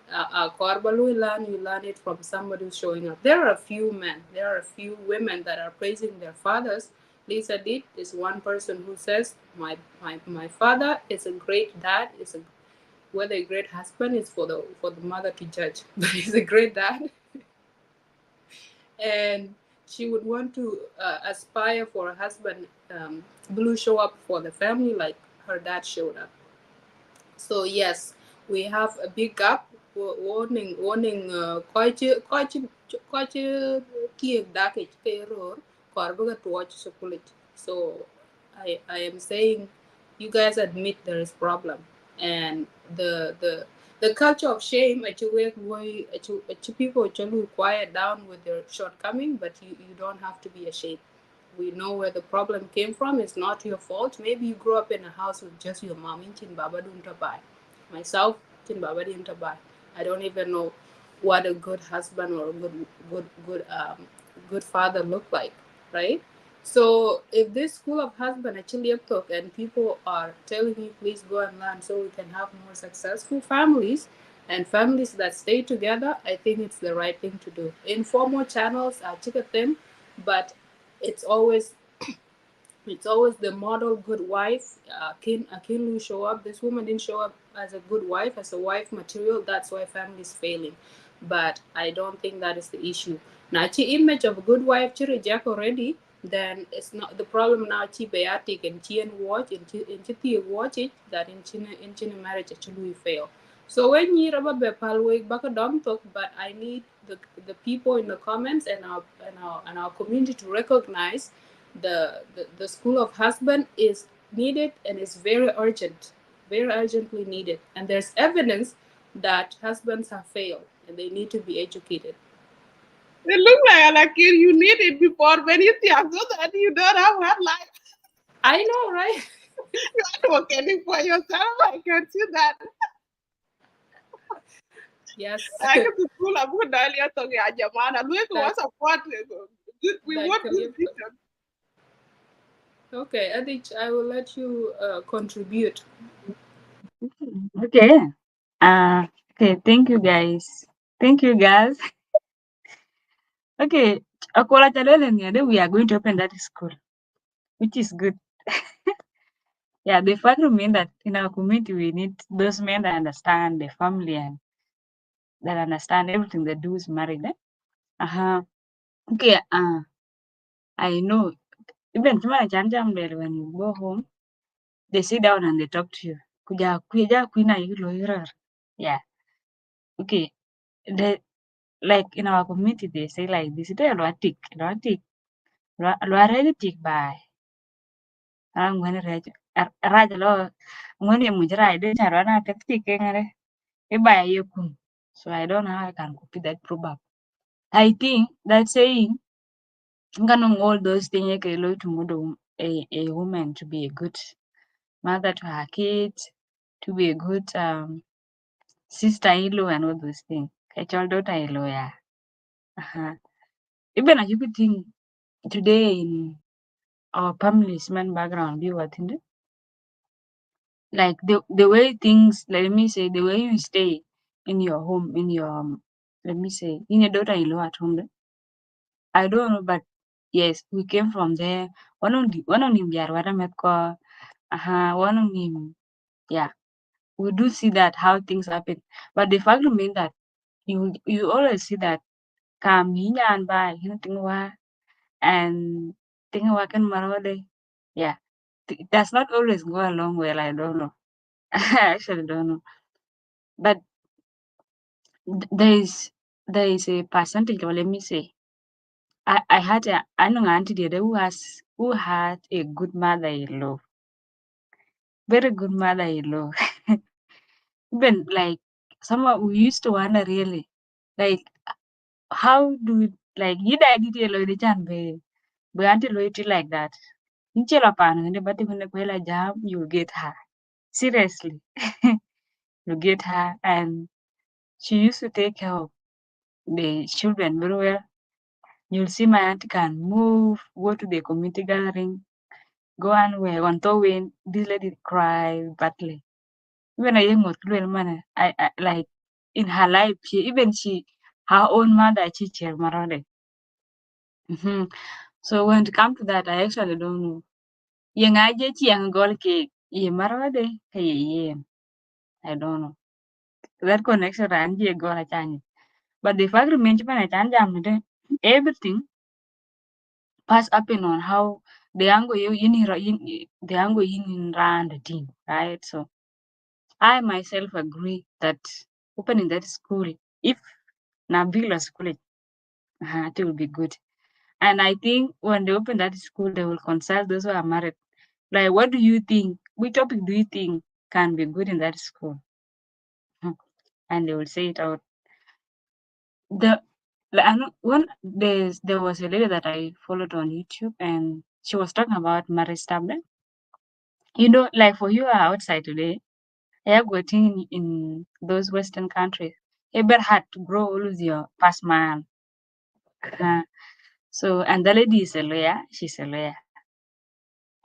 you learn it from somebody who's showing up. There are a few men, there are a few women that are praising their fathers. Lisa Did is one person who says, my father is a great dad, is a whether a great husband is for the mother to judge, but he's a great dad. And she would want to aspire for a husband blue show up for the family like her dad showed up. So yes, we have a big gap. Warning. Quite kiek dakich error. Korbaga to watch chocolate. So I am saying, you guys admit there is problem, and the culture of shame. People actually quiet down with their shortcoming, but you don't have to be ashamed. We know where the problem came from. It's not your fault. Maybe you grew up in a house with just your mom in Chin Baba Duntabai. Myself, Chin Baba Duntabai. I don't even know what a good husband or a good father look like, right? So if this school of husband actually took and people are telling you please go and learn so we can have more successful families and families that stay together, I think it's the right thing to do. Informal channels are them, but it's always the model good wife. Akin Lu show up. This woman didn't show up as a good wife, as a wife material. That's why family is failing. But I don't think that is the issue. Now, chi image of a good wife, chi reject already. Then it's not the problem now. Chi beatic and chi and watch and chi watch it that in marriage actually fail. So when you rubber bepal wake back a dumb talk, but I need the people in the comments and our community to recognize the school of husband is needed and is very urgently needed. And there's evidence that husbands have failed and they need to be educated. It look like you need it before when you think so that you don't have one life. I know, right? You are advocating for yourself. I can see that. Yes. I can school of good earlier to the Ajamana. Look that was support. We that want this career. vision. Okay, Adich, I will let you contribute. Okay. Okay. Thank you, guys. Thank you, guys. Okay. Akola chalele ni we are going to open that school, which is good. Yeah, the fact remain that in our community we need those men that understand the family and that understand everything they do is married. Uh-huh. Okay, I know. Even when you go home, they sit down and they talk to you. Kuja Yeah. Okay. They like in our community they say like this. They loatik. Loaretik by. I'm gonna raj lo when you mujra I didn't run at tik by you. So I don't know how I can copy that proverb. I think that saying nganong all those things to a woman to be a good mother to her kids, to be a good sister-in-law and all those things. Kachol daughter-in-law, yeah. Uh-huh. Even as you could think today in our family's man background, you what in like the way things, let me say, the way you stay in your home, in your let me say, in your daughter-in-law at home. I don't know, but yes, we came from there. One of them, yeah, what I met one of them, yeah. We do see that how things happen, but the fact remains that you always see that come and by anything and thing can marode. Yeah, it does not always go along well. I don't know. I actually don't know, but there is a percentage, or let me say, I had an auntie the other who had a good mother-in-law, very good mother-in-law. Even like someone we used to wonder really, like how do we, like you did the chan be auntie loyalty like that. Inchela pan but when the jam you get her. Seriously. You get her and she used to take care of the children very well. You'll see my auntie can move, go to the community gathering, go and where on to win this lady cry badly. Even a young little man, I like in her life, she her own mother teacher marade. Hmm. So when it come to that, I actually don't know. Yang aja yang gol ke ye marade hey ye. I don't know. That connection and ye gola change. But the fact remains when I change everything pass up in on how the angle you the angle in round the team, right? So I myself agree that opening that school, if Nabila school, it will be good. And I think when they open that school, they will consult those who are married. Like, what do you think? Which topic do you think can be good in that school? And they will say it out. The one there was a lady that I followed on YouTube, and she was talking about marriage stuff. Then, like for you are outside today, you're working in those Western countries. You better had to grow all of your past man. Uh, so, and the lady is a lawyer. She's a lawyer.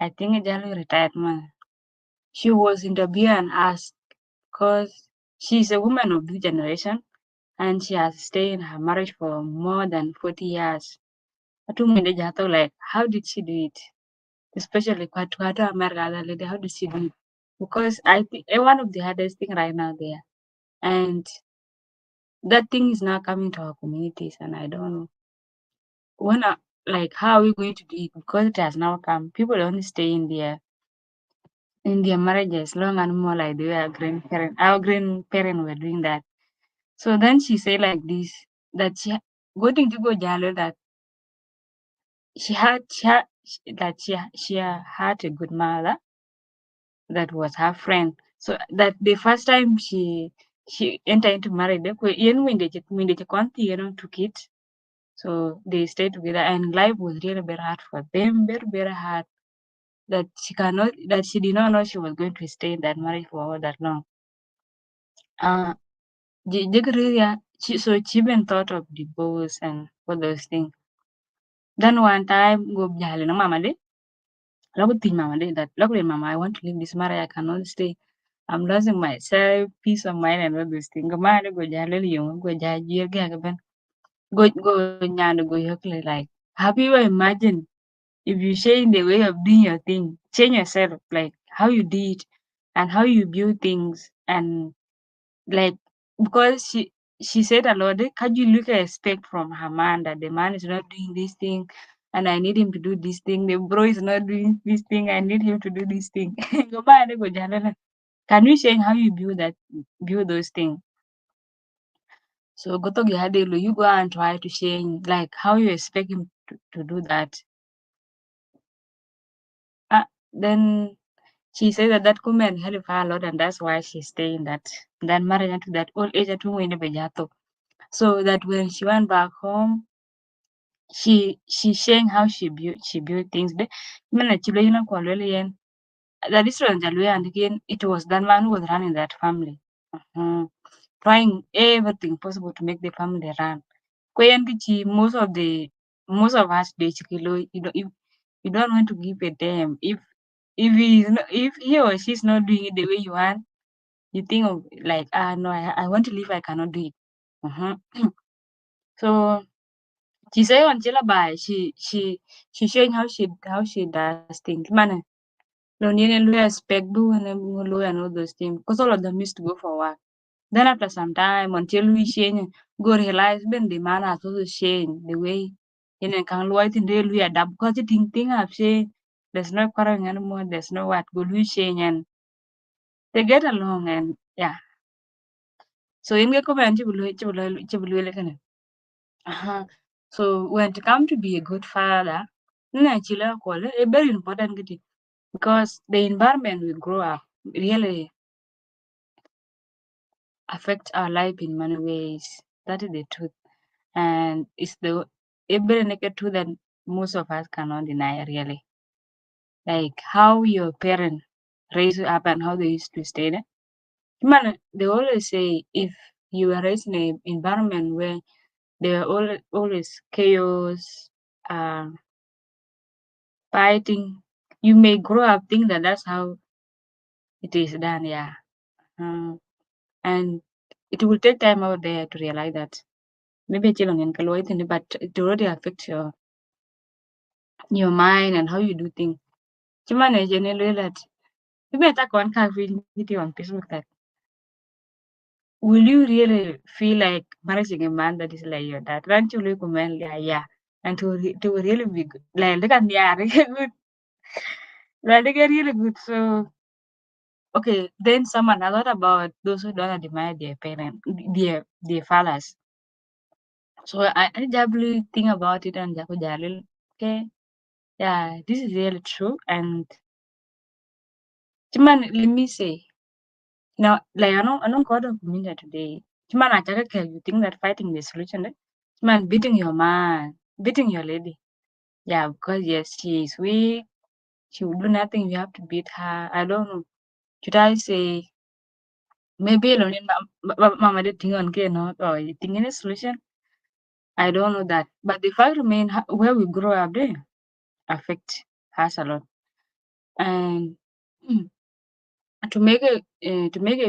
I think a jolly retired man. She was interviewed and asked because she's a woman of this generation and she has stayed in her marriage for more than 40 years. Like, how did she do it? Especially Kwatu America, the lady, how did she do it? Because I think one of the hardest thing right now there. And that thing is now coming to our communities, and I don't know like how are we going to do it because it has now come. People only stay in their marriages long and more like the way our grandparent were doing that. So then she said like this that she going to go jalo that she had a good mother that was her friend. So that the first time she entered into marriage, when they took it. So they stayed together and life was really very hard for them, very, very hard. That she did not know she was going to stay in that marriage for all that long. So she even thought of divorce and all those things. Then one time go jale no mama de. Lagu think mama de that luckily mama I want to leave this marriage, I cannot stay. I'm losing myself, peace of mind and all those things. Go jale yung go jale go nyano go yokle like have you ever imagined if you change the way of doing your thing, change yourself, like how you did and how you view things and like because she said a lot, can you look at expect from her man that the man is not doing this thing and I need him to do this thing, the bro is not doing this thing, I need him to do this thing. Go back and go jalala. Can you change how you view those things? So go to Gihadelo, you go and try to change like how you expect him to do that. Then she said that that comment helped her a lot, and that's why she's staying that marriage to that old age at home in Bejato. So that when she went back home, she sharing how she built things. The minute she you know that is and again it was that man who was running that family. Trying everything possible to make the family run. Kwen kichi most of us basically you don't want to give a damn if he or she's not doing it the way you want, you think of like no I want to leave, I cannot do it. uh So she say until by she showing how she does things. Man, no need to expect do and all those things because all of them used to go for work. Then after some time until we change go realize when the man has also changed the way can look in real we adapt because the thing I've changed. There's no quarreling anymore, there's no what go we change and they get along and yeah. So in get comment chibulu. Uh-huh. So when it come to be a good father, very important because the environment we grow up really affects our life in many ways. That is the truth. And it's the very naked truth that most of us cannot deny really. Like how your parents raise you up and how they used to stay there. Man, they always say if you were raised in an environment where there are always chaos, uh, fighting, you may grow up think that that's how it is done, yeah. And it will take time out there to realize that maybe children in Kaloitin, but it already affects your mind and how you do things. Chimane generally that you better contact video on Facebook that will you really feel like marrying a man that is like your dad? Don't you look a man like yeah? And to really be good. Like look at yeah, good. Like they get really good. So okay, then someone a lot about those who don't admire their parents, their fathers. So I definitely think about it and Jaco Jalil. Okay, yeah, this is really true. And Chiman, let me say now, like I don't got a community today. Chiman, you think that fighting the solution? Man, beating your man, beating your lady. Yeah, because yes, she is weak. She will do nothing. You have to beat her. I don't know. Should I say maybe alone in mama did think on not or you think any solution? I don't know that. But the fact remain where we grow up there affect us a lot. And to make a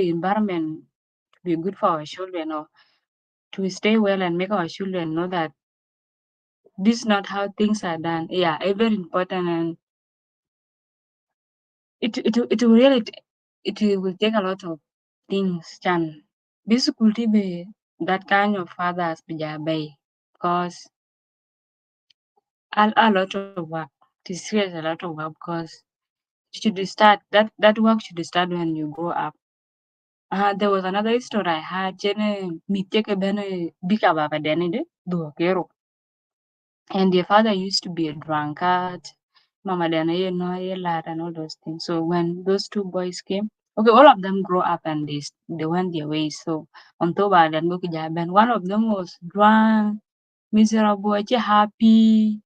environment to be good for our children or to stay well and make our children know that this is not how things are done. Yeah, it's very important and it will really it will take a lot of things, Chan. Basically, be that kind of fathers be bay because a lot of work. It is serious a lot of work because it should start that work should start when you grow up. There was another story I had. Jene mi take a bene bika baba dene de do kero. And their father used to be a drunkard. Mama dene ye no ye lad and all those things. So when those two boys came, okay, all of them grow up and they went their ways. So on Toba and Mukijaben, one of them was drunk, miserable, happy.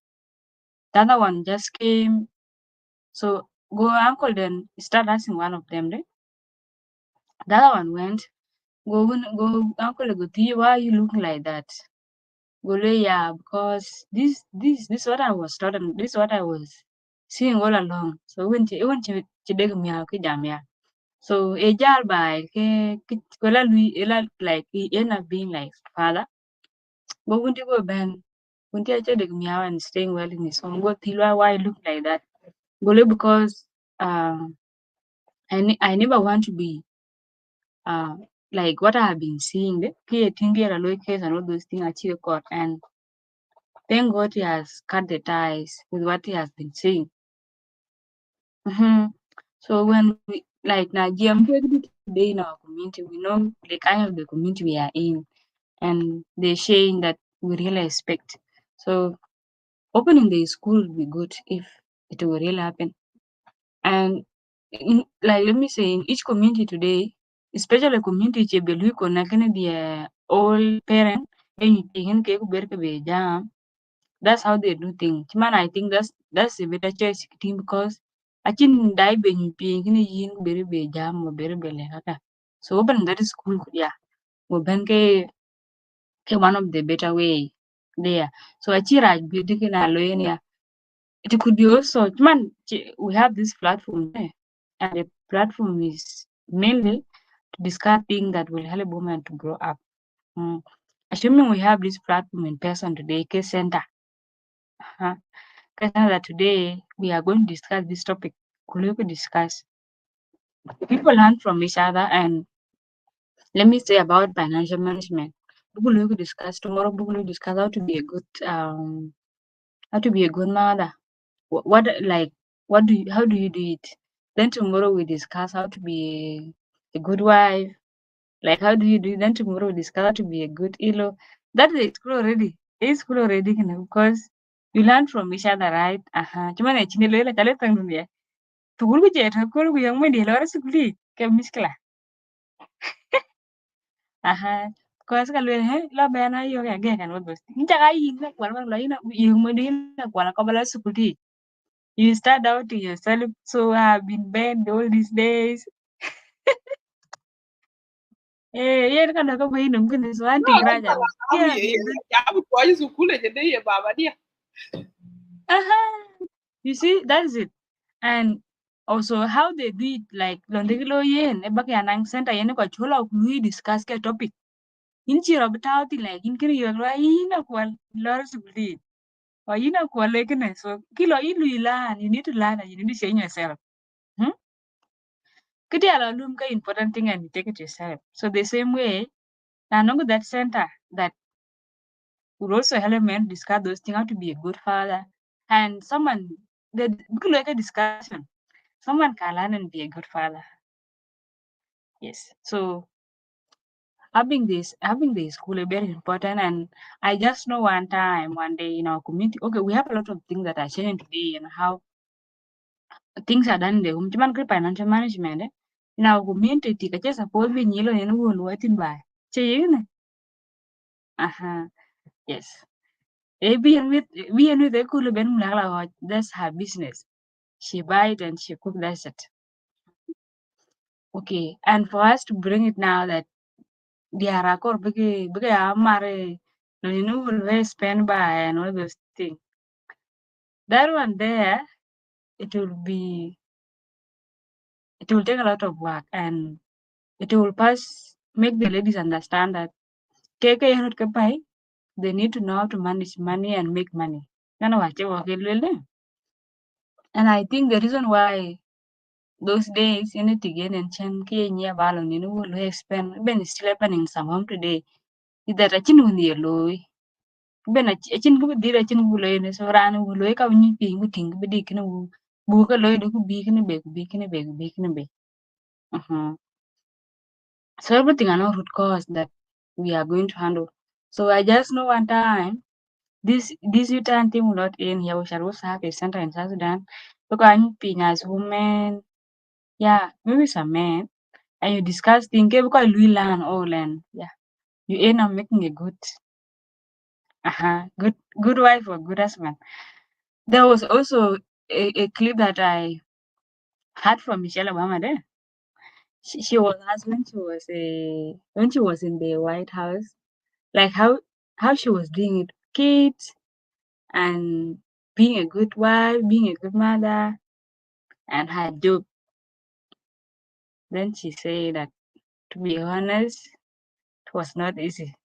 The other one just came. So go uncle then start asking one of them. The other one went, go uncle go to you, why are you looking like that? Go yeah, because this is what I was taught and this is what I was seeing all along. So when you dig me out jamia. So a jar by ke like he end up being like father But when you go ban, when you actually meow and staying well in his home, what why look like that? Gole because I never want to be uh like what I have been seeing. The case and all those things achieve court, and thank God he has cut the ties with what he has been saying. So when we like Nigerian today in our community, we know the kind of the community we are in, and the shame that we really expect. So opening the school would be good if it will really happen. And like let me say, in each community today, especially community Chebelu connecting the old parent, and you think be jam. That's how they do things. Man, I think that's a better choice thing because I can die when you being in yin very be jam or very be like. So open that school, yeah. Open one of the better way there. So achira taking a loan. It could be also, man, we have this platform there, and the platform is mainly to discuss things that will help women to grow up. Mm. Assuming we have this platform in person today, case center. Uh, case center today, we are going to discuss this topic. We could discuss. People learn from each other, and let me say about financial management. We could discuss tomorrow. We will discuss how to be a good mother. What like what do you how do you do it? Then tomorrow we discuss how to be a good wife. Like how do you do it? Then tomorrow we discuss how to be a good ilo. That is school already. It's school already, because you learn from each other, right? Cuma na chini lele kale tang dunia. Tukul ku jet hakul ku yang medi lora sukuli ke miskela. Aha. Because kalau la bana yo ya ge kan wabos. Inja kai yin na kwal la ina yung medi na kwal ka bala sukuli. You start doubting yourself. So I've been bad all these days. Yen kan ko bai num kin so anti No, graja. Yeah, jabu kwa school je ye baba dia. you see, that's it. And also how they do it, like londegilo yen e bak yanang center yen ko chola lui discuss ke topic. In chiro bitauti like in kiri yo la ina kwal lor sukuli. Or ina kwal like so kilo you learn, you need to learn and you need to change yourself. Hmm? Kiti ala lum ka important thing and you take it yourself. So the same way, now know that center that would also help men discuss those things, how to be a good father. And someone the good like a discussion. Someone can learn and be a good father. Yes. So having this school is very important, and I just know one day in our community, okay, we have a lot of things that are changing today and how things are done in the home. Cuman financial management in our community tika just suppose we nyilo nenu wulu watin by. Chayina. Yes. Be and with the cool ben mlala, that's her business. She buy it and she cook, that's it. Okay. And for us to bring it now that diarakor bige amare no you know will spend by and all those things. That one there, it will be it will take a lot of work, and it will first make the ladies understand that keke yanot kapai, they need to know how to manage money and make money. Nana wache wakelele. And I think the reason why those days in it again and chen kenya balon you know will spend even still happening some home today is that a chin with low. Ben a chin go dira chin gulo ne so ran gulo ka ni pi ngu ting bi dik ne bu ka loy do ku bi kene be ku bi kene be ku bi kene be. So everything are not root cause that we are going to handle. So I just know one time this U-turn thing will not end here. We shall also have a center in South Sudan because I'm being as women, yeah, maybe some men, and you discuss things because we learn all, and yeah, you end up making a good wife or good husband. There was also a clip that I heard from Michelle Obama there. She was asked when she was in the White House, like how she was doing it, kids and being a good wife, being a good mother, and her job. Then she said that, to be honest, it was not easy.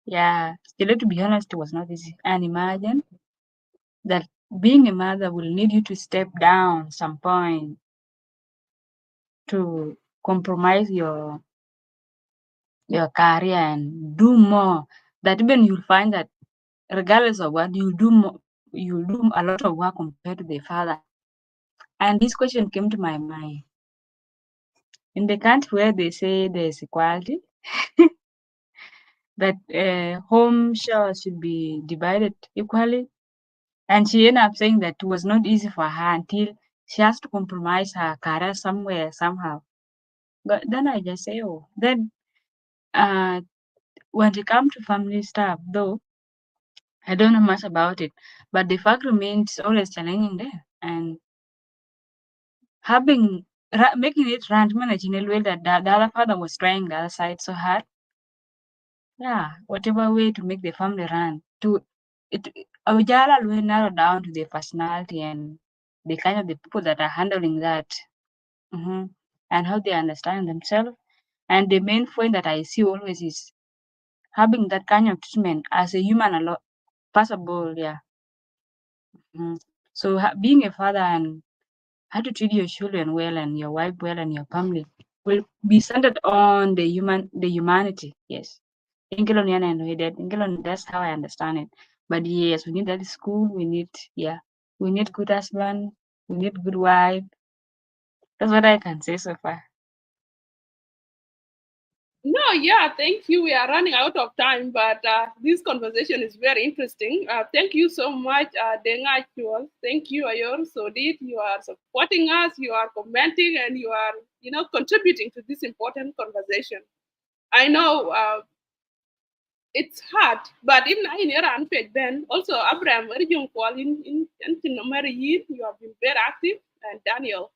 Yeah, still to be honest, it was not easy. And imagine that being a mother will need you to step down some point to compromise your career and do more. That even you'll find that regardless of what you do, you do a lot of work compared to the father. And this question came to my mind. In the country where they say there's equality, that home chores should be divided equally, and she ended up saying that it was not easy for her until she has to compromise her career somewhere somehow. But then I just say, oh, then uh, when it comes to family stuff, though I don't know much about it, but the fact remains always challenging there. And having making it run manage in a way that the other father was trying the other side so hard. Yeah, whatever way to make the family run. To it Awujala will narrow down to the personality and the kind of the people that are handling that, hmm and how they understand themselves. And the main point that I see always is having that kind of treatment as a human alone. Possible, yeah. Mhm. So being a father and how to treat your children well and your wife well and your family will be centered on the humanity. Yes. Ingilon yana and we did. Ingilon, that's how I understand it. But yes, we need that school. We need good husband. We need good wife. That's what I can say so far. No, yeah, thank you. We are running out of time, but this conversation is very interesting. Thank you so much, Denga Chua. Thank you, Ayor Sodit. You are supporting us, you are commenting, and you are, contributing to this important conversation. I know it's hard, but in Iran, Ben, also Abraham, Rijung Paul, you have been very active, and Daniel,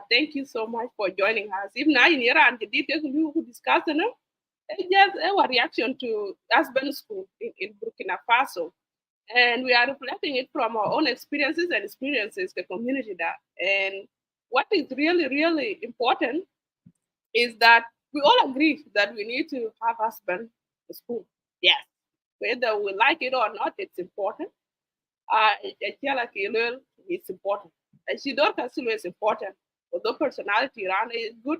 thank you so much for joining us. If now in Iran, the details we discuss, just our reaction to husband school in Burkina Faso. And we are reflecting it from our own experiences, the community that. And what is really, really important is that we all agree that we need to have husband school. Yes. Whether we like it or not, it's important. It's important. And she don't consider it's important. Although personality around is good,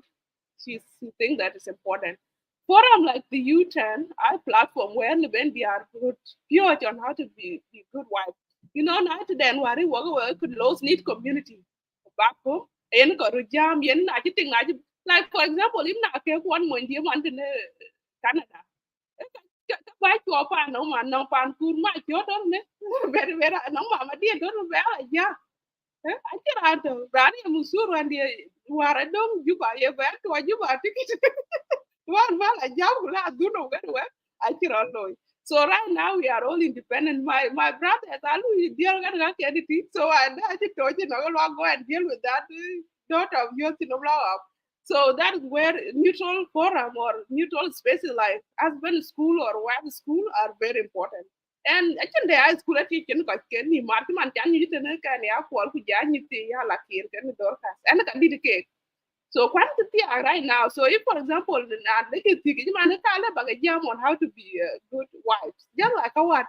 she thinks that it's important. Forum like the U10, our platform where when we are good, pure on how to be good wife. Now then worry we could lose need community back home. Yen ko jam yen na ji ting na ji like for example, if na ke one mo ndi man in Canada. Ba chuo pa no man no pan kur ma chuo don ne. Very very no ma ma dia don very yeah. Achiranto, rani musuru and wara dom juba ye ver to juba tikit. One man a jabula do know very well. Achiranto. So right now we are all independent. My brother has always deal with anything. So I just told you no go and deal with that daughter of yours in the blow up. So that is where neutral forum or neutral spaces like husband school or wife school are very important. And actually, high school teaching ko ken ni marti man kan ni tene kan ya ko ku ja ni ti ya la kir kan dorcas and kan di ke so quantity are right now. So if, for example, on how to be a good wife, just like our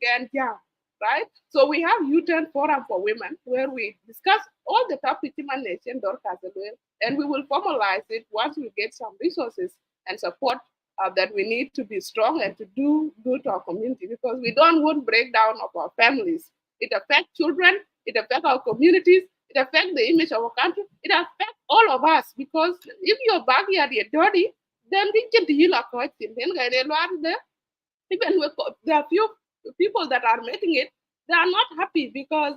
can jam, right? So we have U-turn forum for women where we discuss all the topics in nation dorcas and we will formalize it once we get some resources and support that we need to be strong and to do good to our community because we don't want breakdown of our families. It affects children, it affects our communities, it affects the image of our country, it affects all of us because if your backyard is dirty, then we can deal with it. Even with there are few people that are making it, they are not happy because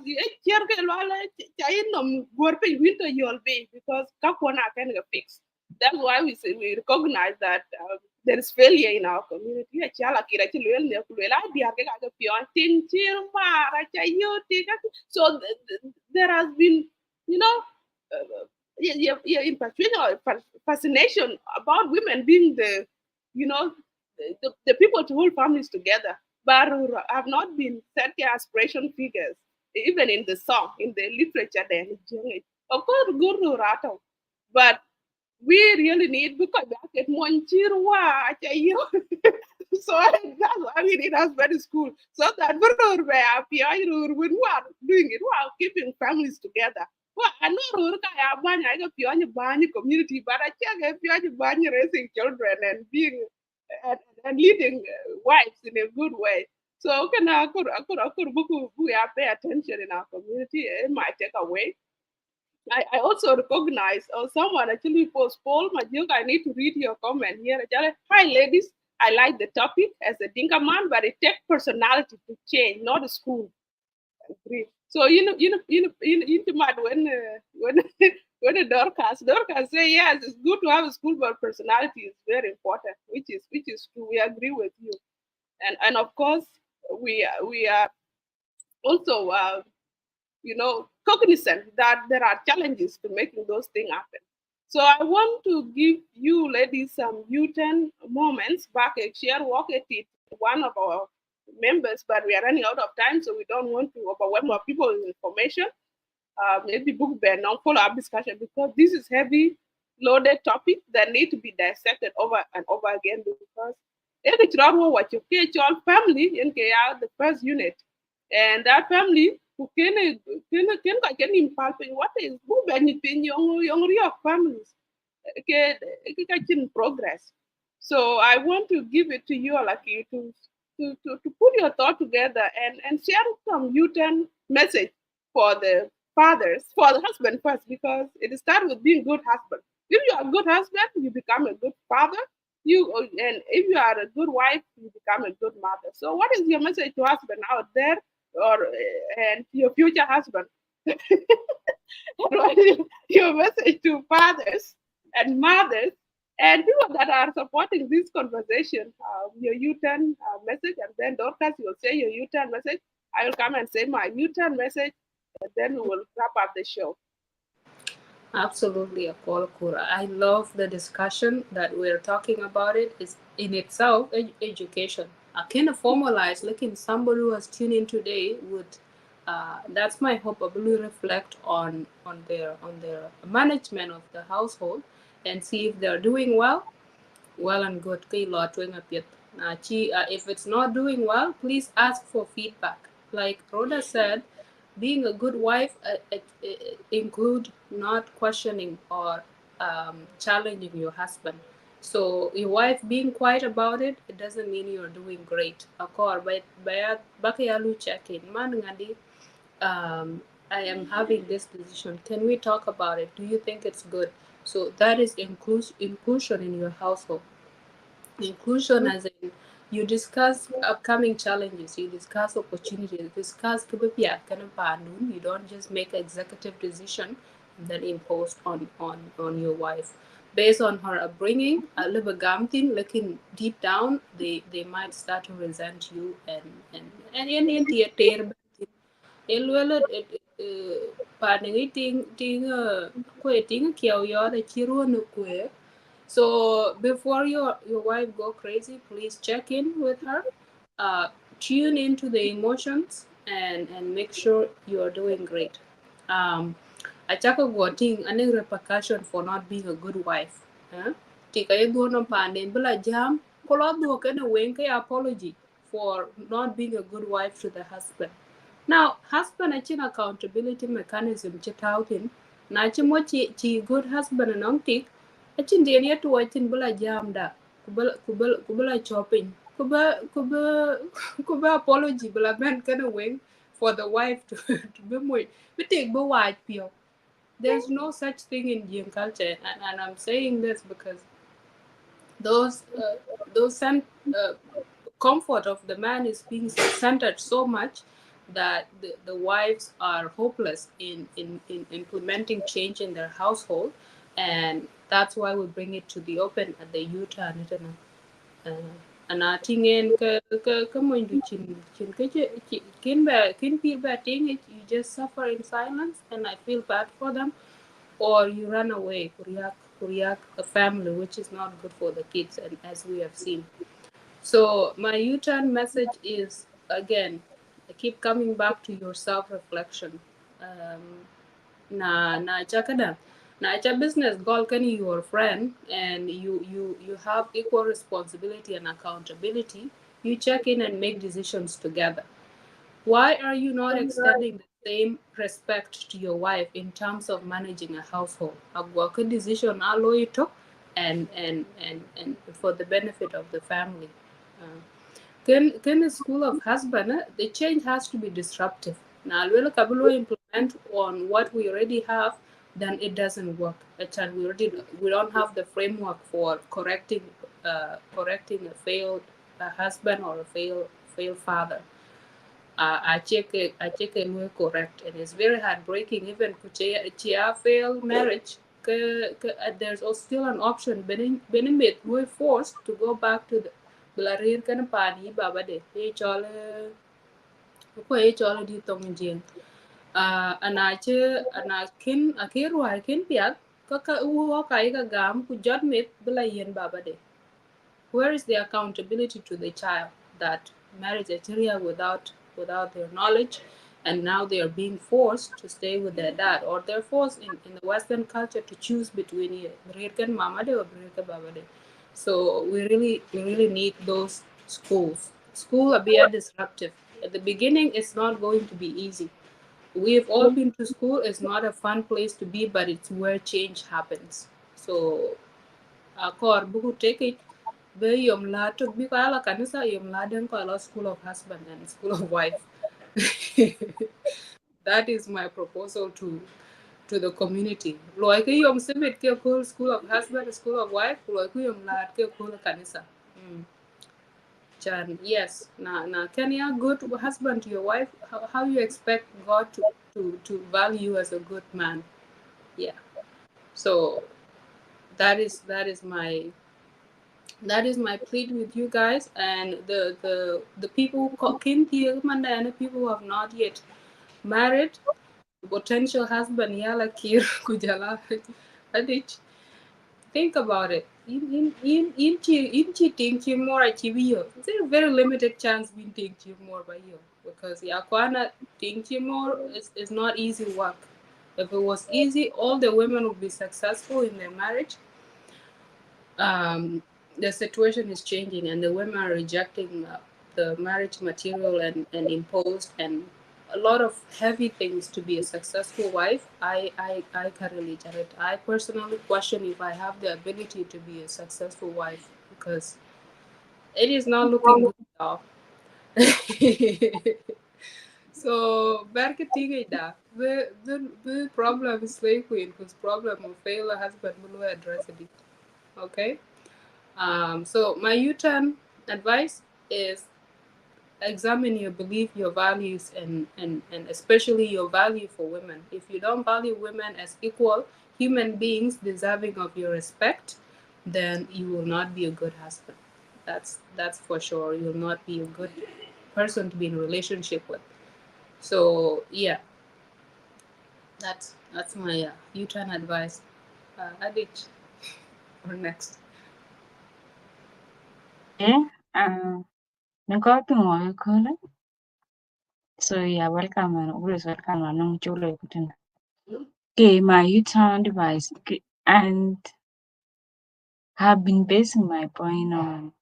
winter you'll be because kakwana can fix. That's why we say we recognize that there is failure in our community. So there has been, you know, infatuation or fascination about women being you know, the people to hold families together, but have not been set their aspiration figures, even in the song, in the literature, then. Of course, Guru Rato. But we really need because So that's why we need husband school. So that we're when we are doing it, we are keeping families together. Well, I know I got banya community, but I can't get banya raising children and being and leading wives in a good way. So can I could we are pay attention in our community. It might take away. I also recognize someone actually post Paul Majuk. I need to read your comment here. Hi ladies, I like the topic as a dinka man, but it takes personality to change, not a school. Agree. So mad when when a Dorcas say yes, it's good to have a school, but personality is very important, which is true. We agree with you, and of course we are also cognizant that there are challenges to making those things happen. So I want to give you ladies some U10 moments back and share work at it one of our members, but we are running out of time, so we don't want to overwhelm more people with information. Maybe book ban non follow up discussion because this is heavy loaded topic that need to be dissected over and over again because it's not what you catch your family in the first unit and that family who can impart what is who benefit young real families in progress. So I want to give it to you, Alaki, to put your thought together and share some U10 message for the fathers, for the husband first, because it starts with being good husband. If you are a good husband, you become a good father. And if you are a good wife, you become a good mother. So, what is your message to husband out there, or and your future husband? What is your message to fathers and mothers and people that are supporting this conversation? Your U-turn message, and then Dorcas will say your U-turn message. I will come and say my U-turn message, and then we will wrap up the show. Absolutely, Akolkura. I love the discussion that we're talking about. It is in itself education. I kind of formalize, looking somebody who has tuned in today would. That's my hope. I will reflect on their management of the household and see if they're doing well and good. Kay lot wing up yet. If it's not doing well, please ask for feedback. Like Rhoda said, being a good wife include not questioning or challenging your husband. So your wife being quiet about it, it doesn't mean you're doing great. Akor bakayalu check in man ngadi, I am having this decision. Can we talk about it? Do you think it's good? So that is inclusion in your household. Inclusion as in you discuss upcoming challenges, you discuss opportunities, you discuss you don't just make an executive decision and then impose on your wife. Based on her upbringing, a little looking deep down, they might start to resent you and in the elwela paningi ting kiao yo de chiru no kwe. So before your wife go crazy, please check in with her. Tune into the emotions and make sure you are doing great. Um, Achako goting any repercussion for not being a good wife. Tika yedo no pandin bula jam kolo do kana wenke apology for not being a good wife to the husband. Now, husband achin accountability mechanism chitautin na chimo chi good husband anong tik achin dia tu achin bula jam da kubula chopping kuba apology bula ben kana wing for the wife to to be more we take bo white pure. There's no such thing in Indian culture, and I'm saying this because those uh, those comfort of the man is being centered so much that the wives are hopeless in implementing change in their household, and that's why we bring it to the open at the U-turn. And I think in ka mo ndu chin ka kin feel bad thing it you just suffer in silence and I feel bad for them or you run away kuriak a family which is not good for the kids and as we have seen. So my U-turn message is again, I keep coming back to your self-reflection. Na chakada. Now, it's a business goal can your friend, and you have equal responsibility and accountability. You check in and make decisions together. Why are you not extending the same respect to your wife in terms of managing a household? A work decision allow you to, and for the benefit of the family. Uh, can a school of husband, the change has to be disruptive. Now, we'll implement on what we already have, then it doesn't work. We don't have the framework for correcting a failed husband or a failed father. I check it will correct, and it's very heartbreaking. Even Kuchia failed marriage. There's also still an option. Benimit we're forced to go back to the Blarir kan pani baba de ko e chole di tong jing. Anakin akiru akin piat kaka uwo kai ka gam ku jot mit bela yen baba de. Where is the accountability to the child that married Eritrea without their knowledge, and now they are being forced to stay with their dad, or they're forced in the Western culture to choose between Brirkan Mamade or Brirka Babade. So we really need those schools. School are being disruptive. At the beginning, it's not going to be easy. We've all been to school. It's not a fun place to be, but it's where change happens. So kor buku take it be yom la to bi ko ala kanisa yom la den ko ala school of husband and school of wife. That is my proposal to the community. Loy ke yom sibit ke ko school of husband, school of wife, loy ke yom la ke ko kanisa. Chan, yes. Na Kenya, good husband to your wife. How you expect God to value you as a good man? Yeah. So that is my plea with you guys, and the people kin Manda, and the people who have not yet married, potential husband yala kir kujala adich. Think about it. In cheating more achieve you. There's a very limited chance being think more by you, because yakwana think more is not easy work. If it was easy, all the women would be successful in their marriage. um, the situation is changing, and the women are rejecting the marriage material and imposed and a lot of heavy things to be a successful wife. I can relate to it. I personally question if I have the ability to be a successful wife, because it is not looking good now. So marketing da the problem is slave queen, whose problem of fail a husband will address it. Okay. So my U-turn advice is examine your belief, your values, and especially your value for women. If you don't value women as equal human beings deserving of your respect, then you will not be a good husband. That's for sure. You'll not be a good person to be in a relationship with. So yeah, that's my U-turn advice. Adich, or next. Okay. Nako pingo kola. So yeah, welcome and always welcome along Chulo Kutin. Okay, my U-turn device and have been basing my point on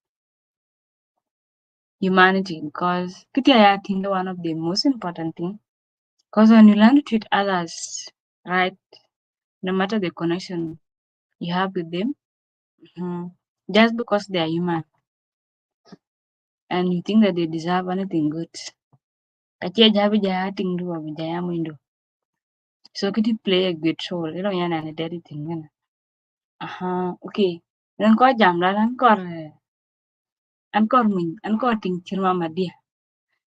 humanity, because I think one of the most important thing. Because when you learn to treat others right, no matter the connection you have with them, just because they are human and you think that they deserve anything good, kachia jabi jaya ting do abi jaya muindo. So could you play a good role? You know, yana and daddy thing. Okay. Then ko jam la ankor min ankor ting chirma madia.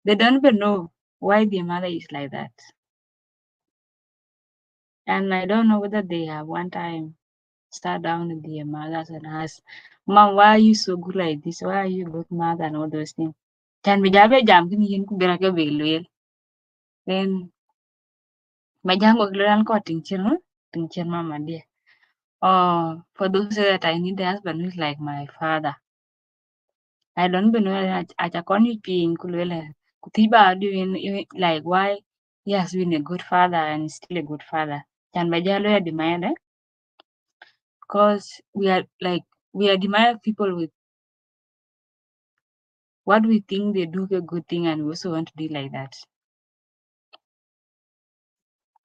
They don't even know why their mother is like that. And I don't know whether they have one time sat down with their mothers and asked, Mom, why are you so good like this? Why are you a good mother and all those things? Can be jabe jam kini yin kubera ke belwel. Then my jam go learn ko ting chirma madia. Oh, for those that I need a husband who's like my father. I don't even know at a corny being kulwele. Kutiba doing like why he has been a good father and still a good father. Can by jalo ya demand because we admire people with what we think they do a good thing, and we also want to be like that.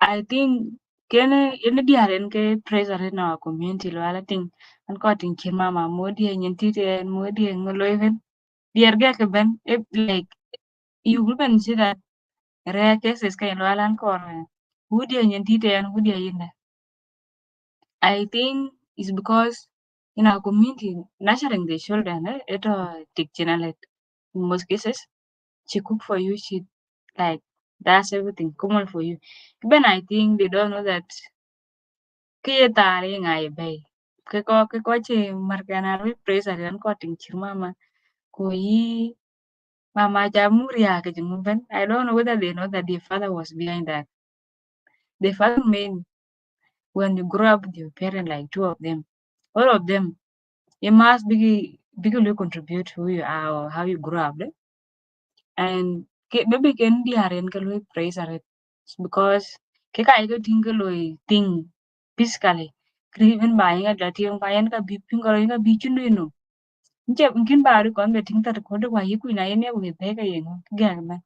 I think kene diaren ke pressure in our community lo ala ting an ko ting kin mama modi nyen tite modi ngolo even dier ga ke ben like you will ben see that rare cases ka lo ala ko wudi nyen tite and wudi yinda. I think it's because in our community nurturing the children it take in most cases she cook for you, she like does everything common for you. Even I think they don't know that kaya tari ngai bay. Ke ko che markana we praise arian ko ting chir mama ko yi mama jamuria ke jumuben. I don't know whether they know that their father was behind that. The father mean when you grow up with your parent like two of them, all of them, you must be contribute to who you are or how you grow up. And maybe can be haren ke lui praise are because ke kai ke ting ke lui ting physically kriven buying at that yung bayan ka bi pingo ka bi chundu no nche mkin ba ri kon be ting tar ko de wa yiku na yene we te ka yengo ga man.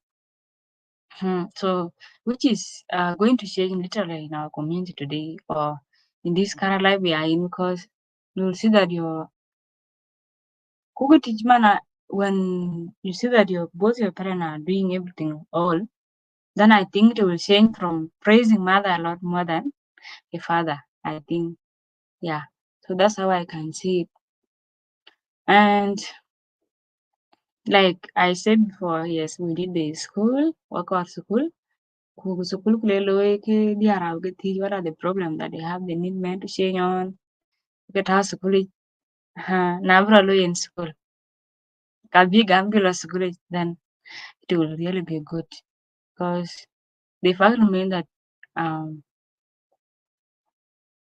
So which is going to change literally in our community today or in this current life we are in, because you'll see that your kuku teach mana when you see that your both your parents are doing everything all, then I think it will change from praising mother a lot more than a father. I think, yeah. So that's how I can see it. And like I said before, yes, we did the school, work out school. School what are the problems that they have, they need men to change on. Get how school is never in school. Kabi Gambila school, then it will really be good. Because the fact remains that um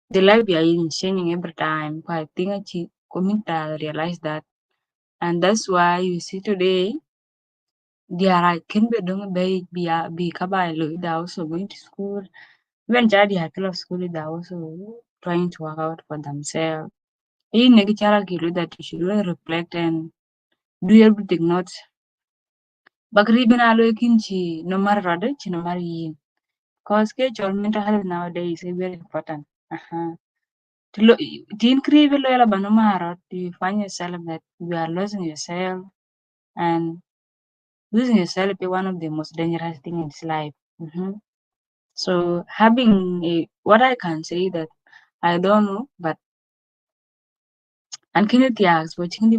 the life we are in is changing every time. I think community realize that, and that's why you see today there are can be doing be kabailo. They're also going to school. When jadi hakil of school, they're also trying to work out for themselves. In negative kilo that you should really reflect and do everything not. Bakri bin alo kinchi no matter what, no matter yin. Cause your mental health nowadays is very important. To increase the banamara, you find yourself that you are losing yourself, and losing yourself is one of the most dangerous things in this life. So having what I can say that I don't know, but and can it watching the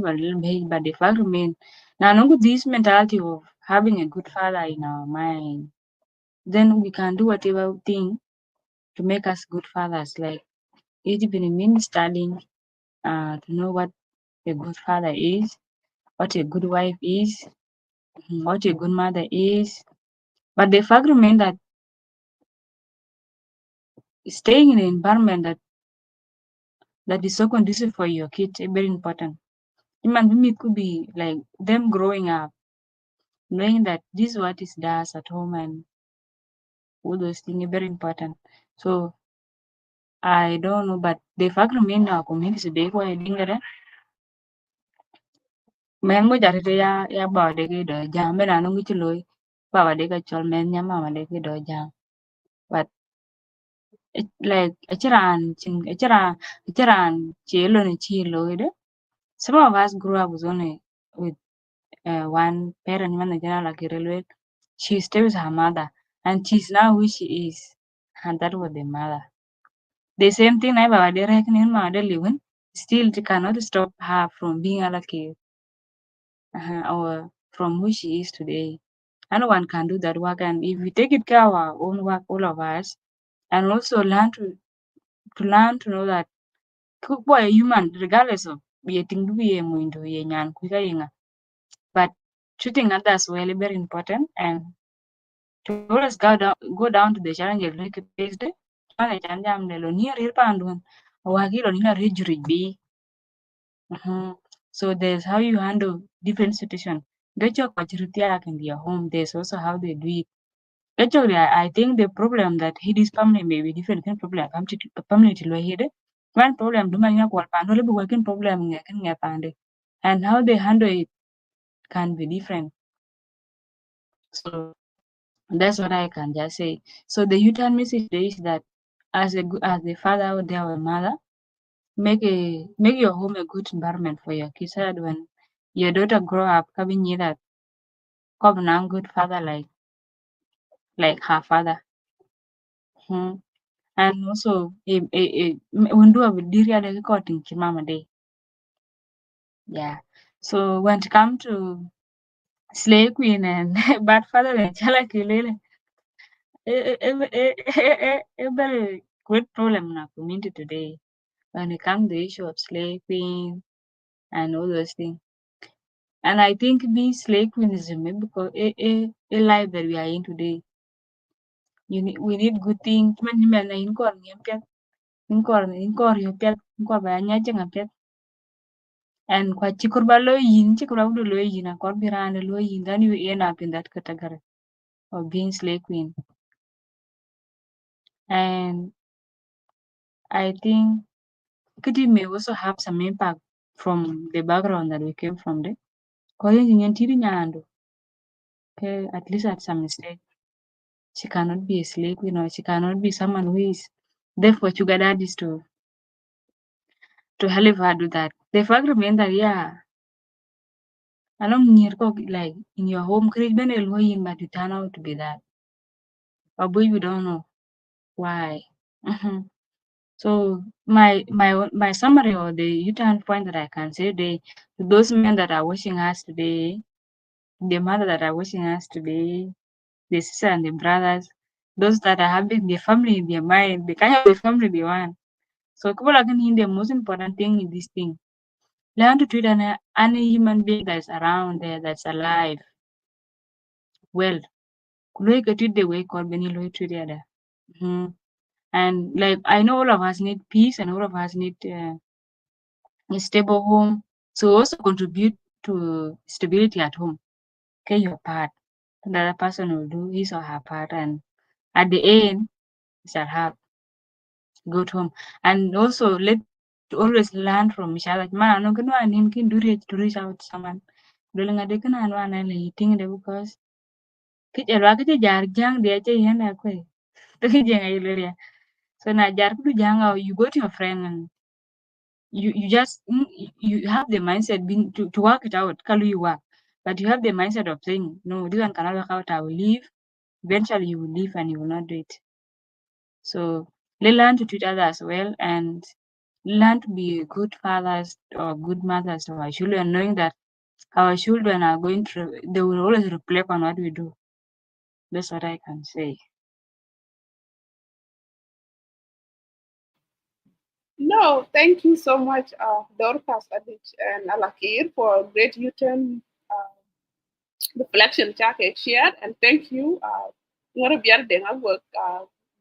but the fact remain now no this mentality of having a good father in our mind, then we can do whatever thing to make us good fathers. Like it even means studying to know what a good father is, what a good wife is, what a good mother is. But the fact remains that staying in an environment that is so conducive for your kids is very important. It could be like them growing up, knowing that this is what is does at home and all those things are very important. So I don't know, but the fact remains our community today why I think that men mo jarete ya ba de ke do jam be na no ngi loy ba de ka chol men nya mama de ke do jam. But like achiran chelo ni chi loide. Some of us grew up with only with one parent man like railway. She stays with her mother and she's now who she is. And that was the mother. The same thing I baba de reckoning mother living still it cannot stop her from being a lucky or from who she is today. And one can do that work, and if we take it care of our own work, all of us, and also learn to know that boy human regardless of we think we are going to yan but treating others well is very important, and to always go down to the challenges like faced challenge and jam the near real pandun or hagilo near be. So there's how you handle different situations. Get your in their home, there's also how they do it. Actually, I think the problem that his family may be different kind of problem. I'm to family to here. One problem do man kwal pando le working problem nge pande, and how they handle it can be different. So that's what I can just say. So the U-turn message today is that as the father out there or mother, make your home a good environment for your kids, so that when your daughter grow up, having you that come now good father like her father. Hmm. And also, when do a diria de cutting mama day. Yeah. So when it come to slave queen and bad father and chala kilele, a very great problem in our community today. When it comes to the issue of slave queen and all those things. And I think being slave queen is because a life that we are in today. We need good things. Man, man, in kor ngem pet, in kor yo pet, in kor ba nya changa pet. And kwa chikur ba lo yin, chikur ba lo yin, a kor birane lo yin. Then you end up in that category of being slave queen. And I think it may also have some impact from the background that we came from there. Because okay, at least at some stage, she cannot be a slave queen, or she cannot be someone who is there for sugar daddies to help her do that. The fact remains that I don't near like in your home create ben but you turn out to be that. But boy you don't know why. Mhm. So my summary or the U-turn point that I can say those men that are watching us today, the mother that are watching us today, the sister and the brothers, those that are having their family in their mind, the kind of the family they want. So people are going the most important thing in this thing. Learn to treat any human being that's around there that's alive well. Look at it the way God Benny Lloyd treat the other. Mhm. And like I know all of us need peace and all of us need a stable home. So also contribute to stability at home. Okay, your part. The other person will do his or her part, and at the end, you shall have good home. And also let always learn from each other. Man, I'm not gonna need to reach out to someone. Dulu ngade kana anu ana eating the because kijelwa kije jar jang dia che yana kwe. Tapi jangan iluria. So na jar kudu janga you go to your friend and you just you have the mindset being to work it out kalu you work, but you have the mindset of saying no, this one cannot work out, I will leave. Eventually you will leave and you will not do it. So they learn to treat others well and learn to be good fathers or good mothers to our children, knowing that our children are going to they will always reflect on what we do. That's what I can say. No, thank you so much, Dorcas Adich and Alakir, for a great U-turn reflection Chake shared. And thank you, Ngorobiar Dengabuk.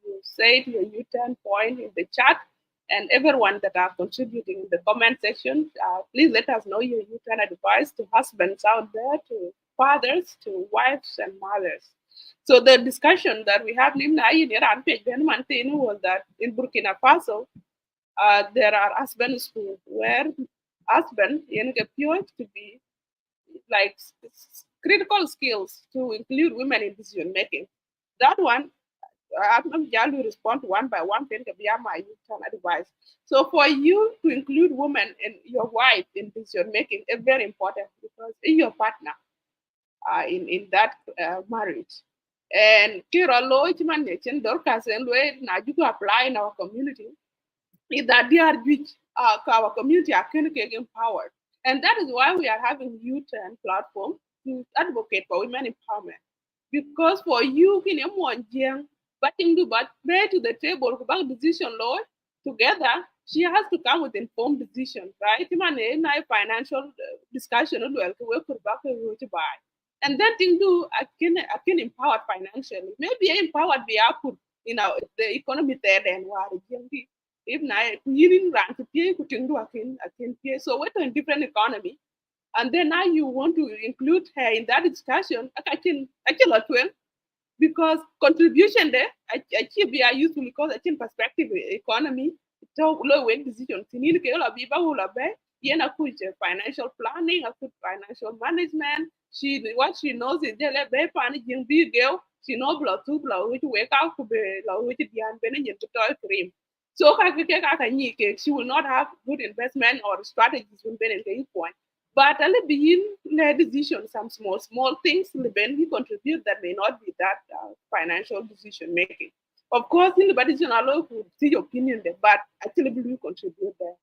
You said your U-turn point in the chat, and everyone that are contributing in the comment section. Please let us know your U-turn advice to husbands out there, to fathers, to wives and mothers. So the discussion that we have was that in Burkina Faso, there are husbands who were husband in to be like critical skills to include women in decision making. That one, I'm going to respond one by one. Then be my turn advice. So for you to include women and your wife in decision making is very important because in your partner in that marriage. And Kira Lloyd Manation, Dorcas and way now you to apply in our community is that they are which our community are getting empowered. And that is why we are having youth and platform to advocate for women empowerment. Because for you, in a more young, but in the but bear to the table about decision law together, she has to come with informed decision, right? Man, financial discussion well to work with back to buy. And then thing do I can empower financially. Maybe empowered the output, the economy there and where if na yirin ran to pay kuting do akin pay. So we're in different economy. And then now you want to include her in that discussion, I can lot well because contribution there I can be useful because I can perspective economy to low weight decision tinin ke la bi ba hula be yena ku financial planning, a good financial management. She what she knows is the be pan jing bi girl. She know blood two blood which wake up to be la which dian benen yin to toy cream. So she will not have good investment or strategies when ben in point. But a little begin decision, some small things when we contribute that may not be that financial decision making. Of course, in the decision allow to see your opinion there, but actually we contribute there.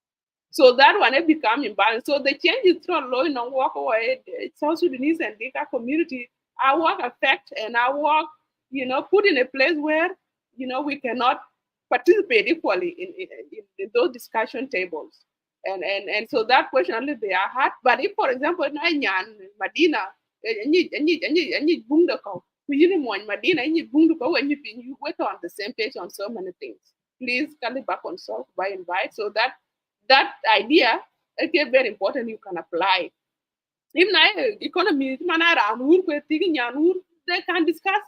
So that one it become imbalanced. So the change is not low in walk away. South Sudanese and Dinka community, our work affect and our work, put in a place where, we cannot participate equally in those discussion tables. And so that question only they are hard. But if, for example, Nyan, Madina, any boom the call, Madina, any boom the call when you work on the same page on so many things. Please call it back on self by invite so that idea is very important you can apply. If na economy mana ran wur ko tigi nyan wur, they can discuss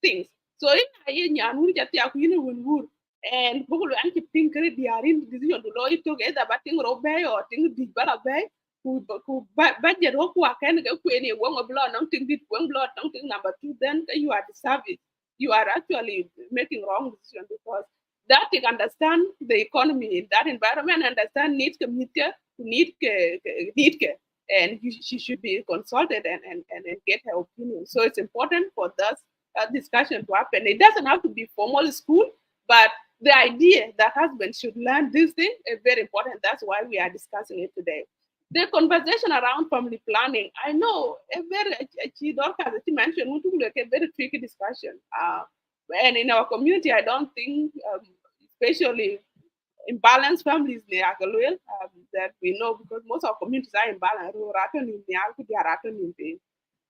things. So if na ye nyan wur jati aku yini wun wur and bugul an ki think kare diarin decision to lo it together but ting ro bay or ting di bala bay ku budget ho ku aken ga ku ni won oblo nong ting dit won blood nong ting number 2 then you are the service. You are actually making wrong decision because that you understand the economy in that environment, understand needs community, need and she should be consulted and get her opinion. So it's important for this discussion to happen. It doesn't have to be formal school, but the idea that husbands should learn this thing is very important. That's why we are discussing it today. The conversation around family planning, I know a very as you mentioned, we took like a very tricky discussion. And in our community, I don't think, especially imbalanced families they are that we know because most of our communities are imbalanced.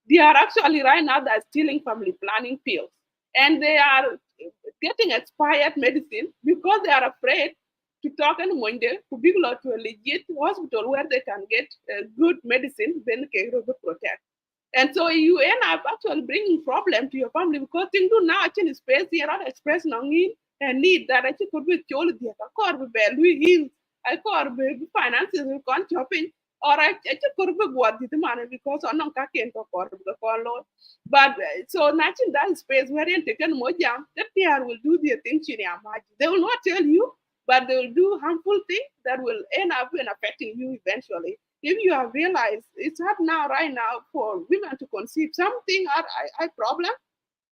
They are actually right now they're stealing family planning pills and they are getting expired medicine because they are afraid to talk and Monday to be to a legit hospital where they can get good medicine then can protect. And so you end up actually bringing problem to your family because things do now actually space here not express nongin and need that actually could be told the core be Louis Hill, I core be finances will come shopping or I actually could be what the money because on non kaki and core the call. But so naturally that space where you taken more jam, that PR will do their things in your mind. They will not tell you, but they will do harmful things that will end up in affecting you eventually. If you have realized it's hard now, right now, for women to conceive, something are a problem,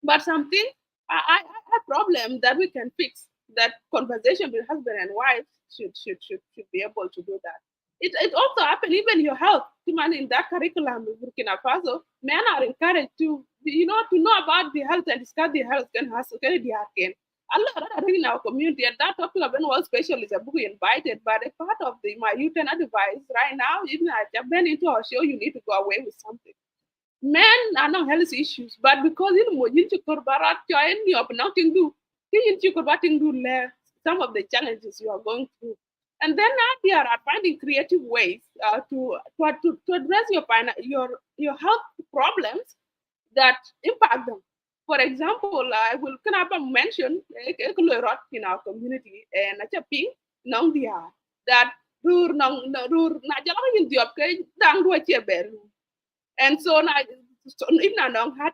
but something a problem that we can fix. That conversation with husband and wife should be able to do that. It also happen even your health. Even in that curriculum in Burkina Faso, men are encouraged to know about the health and discuss the health can has can be happen. Allah in our community and that topic of was special is a book invited, but a part of my youth and advice right now, even I have been into our show, you need to go away with something. Men are not health issues, but because in Chukurbarat, join you up nothing do. In Chukurbating do some of the challenges you are going through. And then now they are finding creative ways to address your health problems that impact them. For example, I will kind of mention in our community and a ping nong dia that rur na jala yin diop ke dang do che beru. And so if na nong had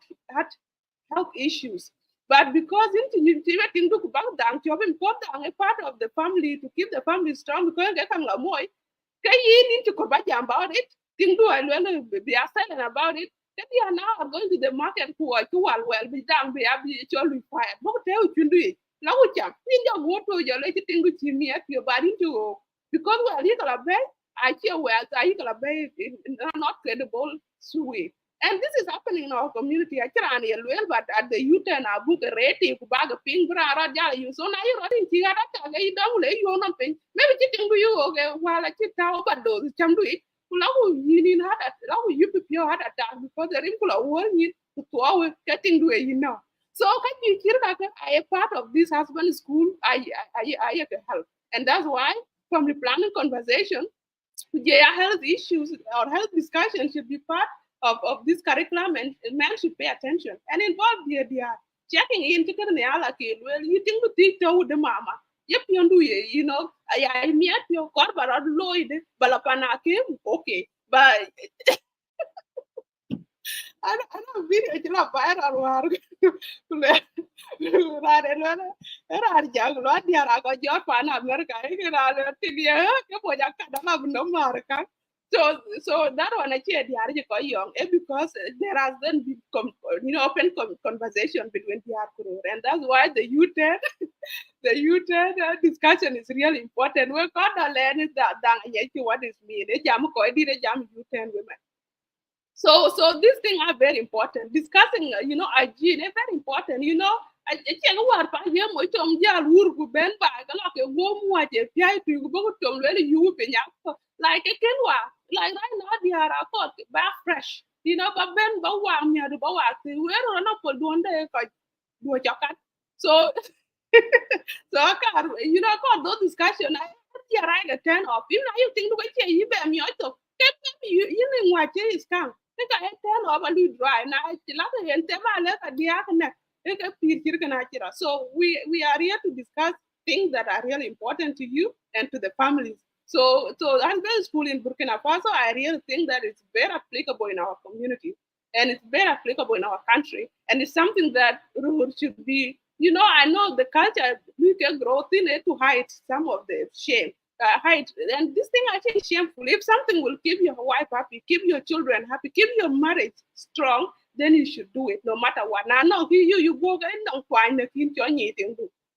health issues. But because into thing to bang down job important a part of the family to keep the family strong because they can la moy. Kay yin into ko about it. Thing do I be silent about it. Then they are now going to the market who are well be down be actually quiet. What tell you do it? Now jam. In your water you're like thing with me at your body to because we are little bit I hear well I not credible sweet. And this is happening in our community. I can't well, but at the youth and I book a rating to bag a ping bra you. So now you're running Tigara, you don't lay you on ping. Maybe chicken to you okay while I chit out but those jam do it. Lao you had that Lao you prepare had attack because the wrinkle of warning to our getting to a. So can you hear that I a part of this husband school I have to help. And that's why from the planning conversation, yeah, health issues or health discussion should be part of this curriculum and men should pay attention and involve they are checking in to the well you think to teach the mama yep you do you know I miat your corporate loid balapanake okay but ana video chila viral war kule rare lana era jang lo diara ko jor pana America ke rare tidia ke boja kadala no marka so that one actually diara ko young because there has then been open conversation between diara and that's why the youth the youth discussion is really important. We got to learn that what is mean. Jam ko di jam youth and women. So these things are very important. Discussing, hygiene is very important. I can't work by him with Tom Jalur who bend by like a warm water, PI to go to really you like a kenwa. Like right now, they are back fresh. But Ben Bawa, me the Bawa, we're on up for doing the do a jacket. So, so I can't, I got those discussion. I right a 10 off. You think the way you bear me, I thought, you know what is come. Eka e ten over lu dry na chila ke ente ma le ka dia kana eka pir kir kana chira. So we are here to discuss things that are really important to you and to the families. So husband school in Burkina Faso, I really think that it's very applicable in our community and it's very applicable in our country. And it's something that should be, I know the culture we can grow in it to hide some of the shame. Hide and this thing actually is shameful. If something will keep your wife happy, keep your children happy, keep your marriage strong, then you should do it no matter what. Now, no, you go and don't find the king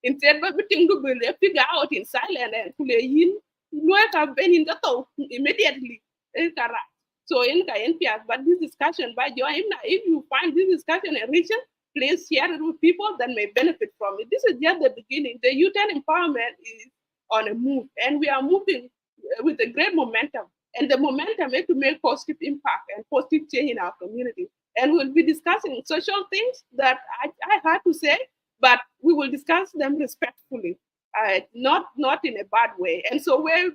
instead, but everything to be figure out in silence and play in work have been in the top immediately. So in NPS, but this discussion by join, if you find this discussion enriching, please share it with people that may benefit from it. This is just the beginning. The youth and empowerment is on a move, and we are moving with a great momentum. And the momentum is to make positive impact and positive change in our community. And we'll be discussing social things that I had to say, but we will discuss them respectfully, not in a bad way. And so where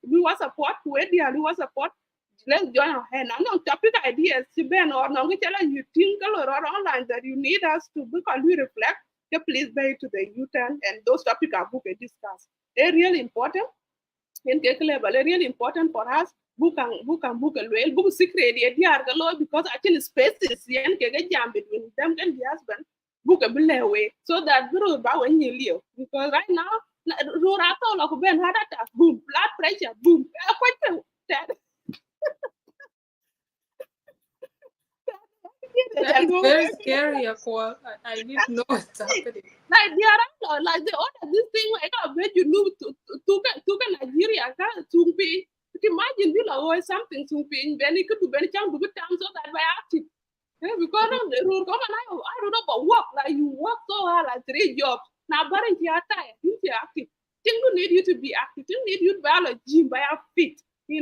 we want support, where the we want support, let's join our hand. I know topic ideas, Ben or no, you think or online that you need us to because we reflect. Please bear to the youth and those topics are book and discuss. They're really important in cake level. They're really important for us. Book and book a well book secret because actually spaces and jam between them and the husband book a bill away so that guru ba when you live because right now rural like ben had attack boom blood pressure boom That is very scary, Aqua. I didn't know what's happening. Like they are like they order this thing like I bet you know to Nigeria to be imagine you know something to be then it could do very chance to good time so that by active. Because the rule come and I don't know about work like you work so hard like 3 jobs now but you're tired you're active. Thing will need you to be active. Thing need you to be a gym by a fit. You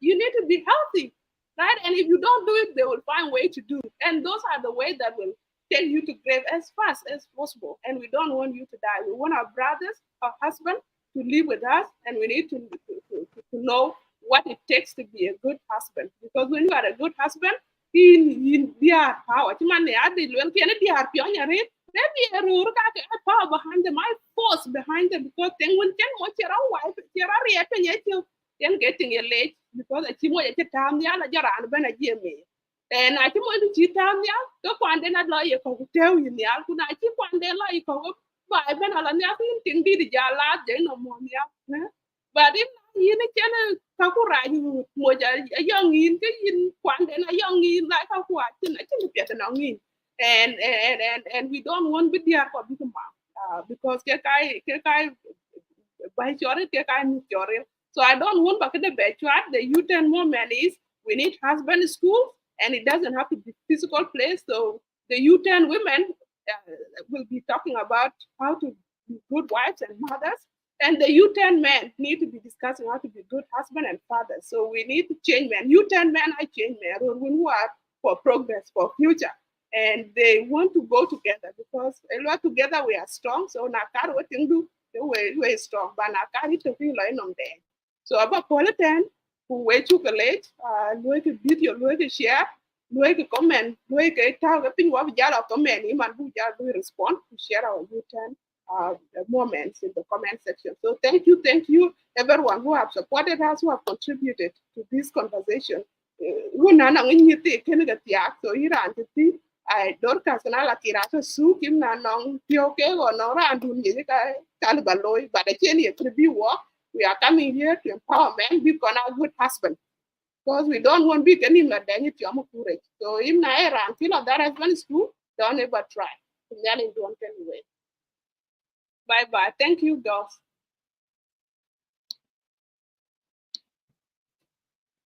need to be healthy. Right? And if you don't do it, they will find way to do it. And those are the ways that will take you to grave as fast as possible. And we don't want you to die. We want our brothers, our husband to live with us, and we need to know what it takes to be a good husband. Because when you are a good husband, in their power. Maybe a power behind them, I force behind them because then when watch your wife, you're getting a late because a chimo at the time, the other Jaran Ben a Jimmy. And I think when you tell me, go find another lawyer who tell you, I keep one day like by Ben Alanian thing did the Jala, then no more. But if you can Kakura, you a young in one then a young in like a what, and I think get an in. And we don't want to be there for because Kekai by Kekai. So I don't want back at the backyard. The youth and women is we need husband school, and it doesn't have to be physical place. So the youth and women will be talking about how to be good wives and mothers, and the youth and men need to be discussing how to be good husband and father. So we need to change men. Youth and men, I change men who are for progress, for future. And they want to go together because a lot together we are strong. So Nakar what you do, we're strong, but Nakar to feel like no day. So about Politan, who wait to collect, look at video, look at share, look at comment, look at tag up in what yellow comment, him and who will respond to share our good time. moments in the comment section. So thank you, everyone who have supported us, who have contributed to this conversation. So I don't na la tira to su kim na nong pio ke go no ran dun ye ka kalbaloy, but a chen ye be work. We are coming here to empower men, be a good husband. Because we don't want big any la dang it yamu courage. So if na era until that husband is true, don't ever try. Then don't anyway. Bye bye. Thank you, girls.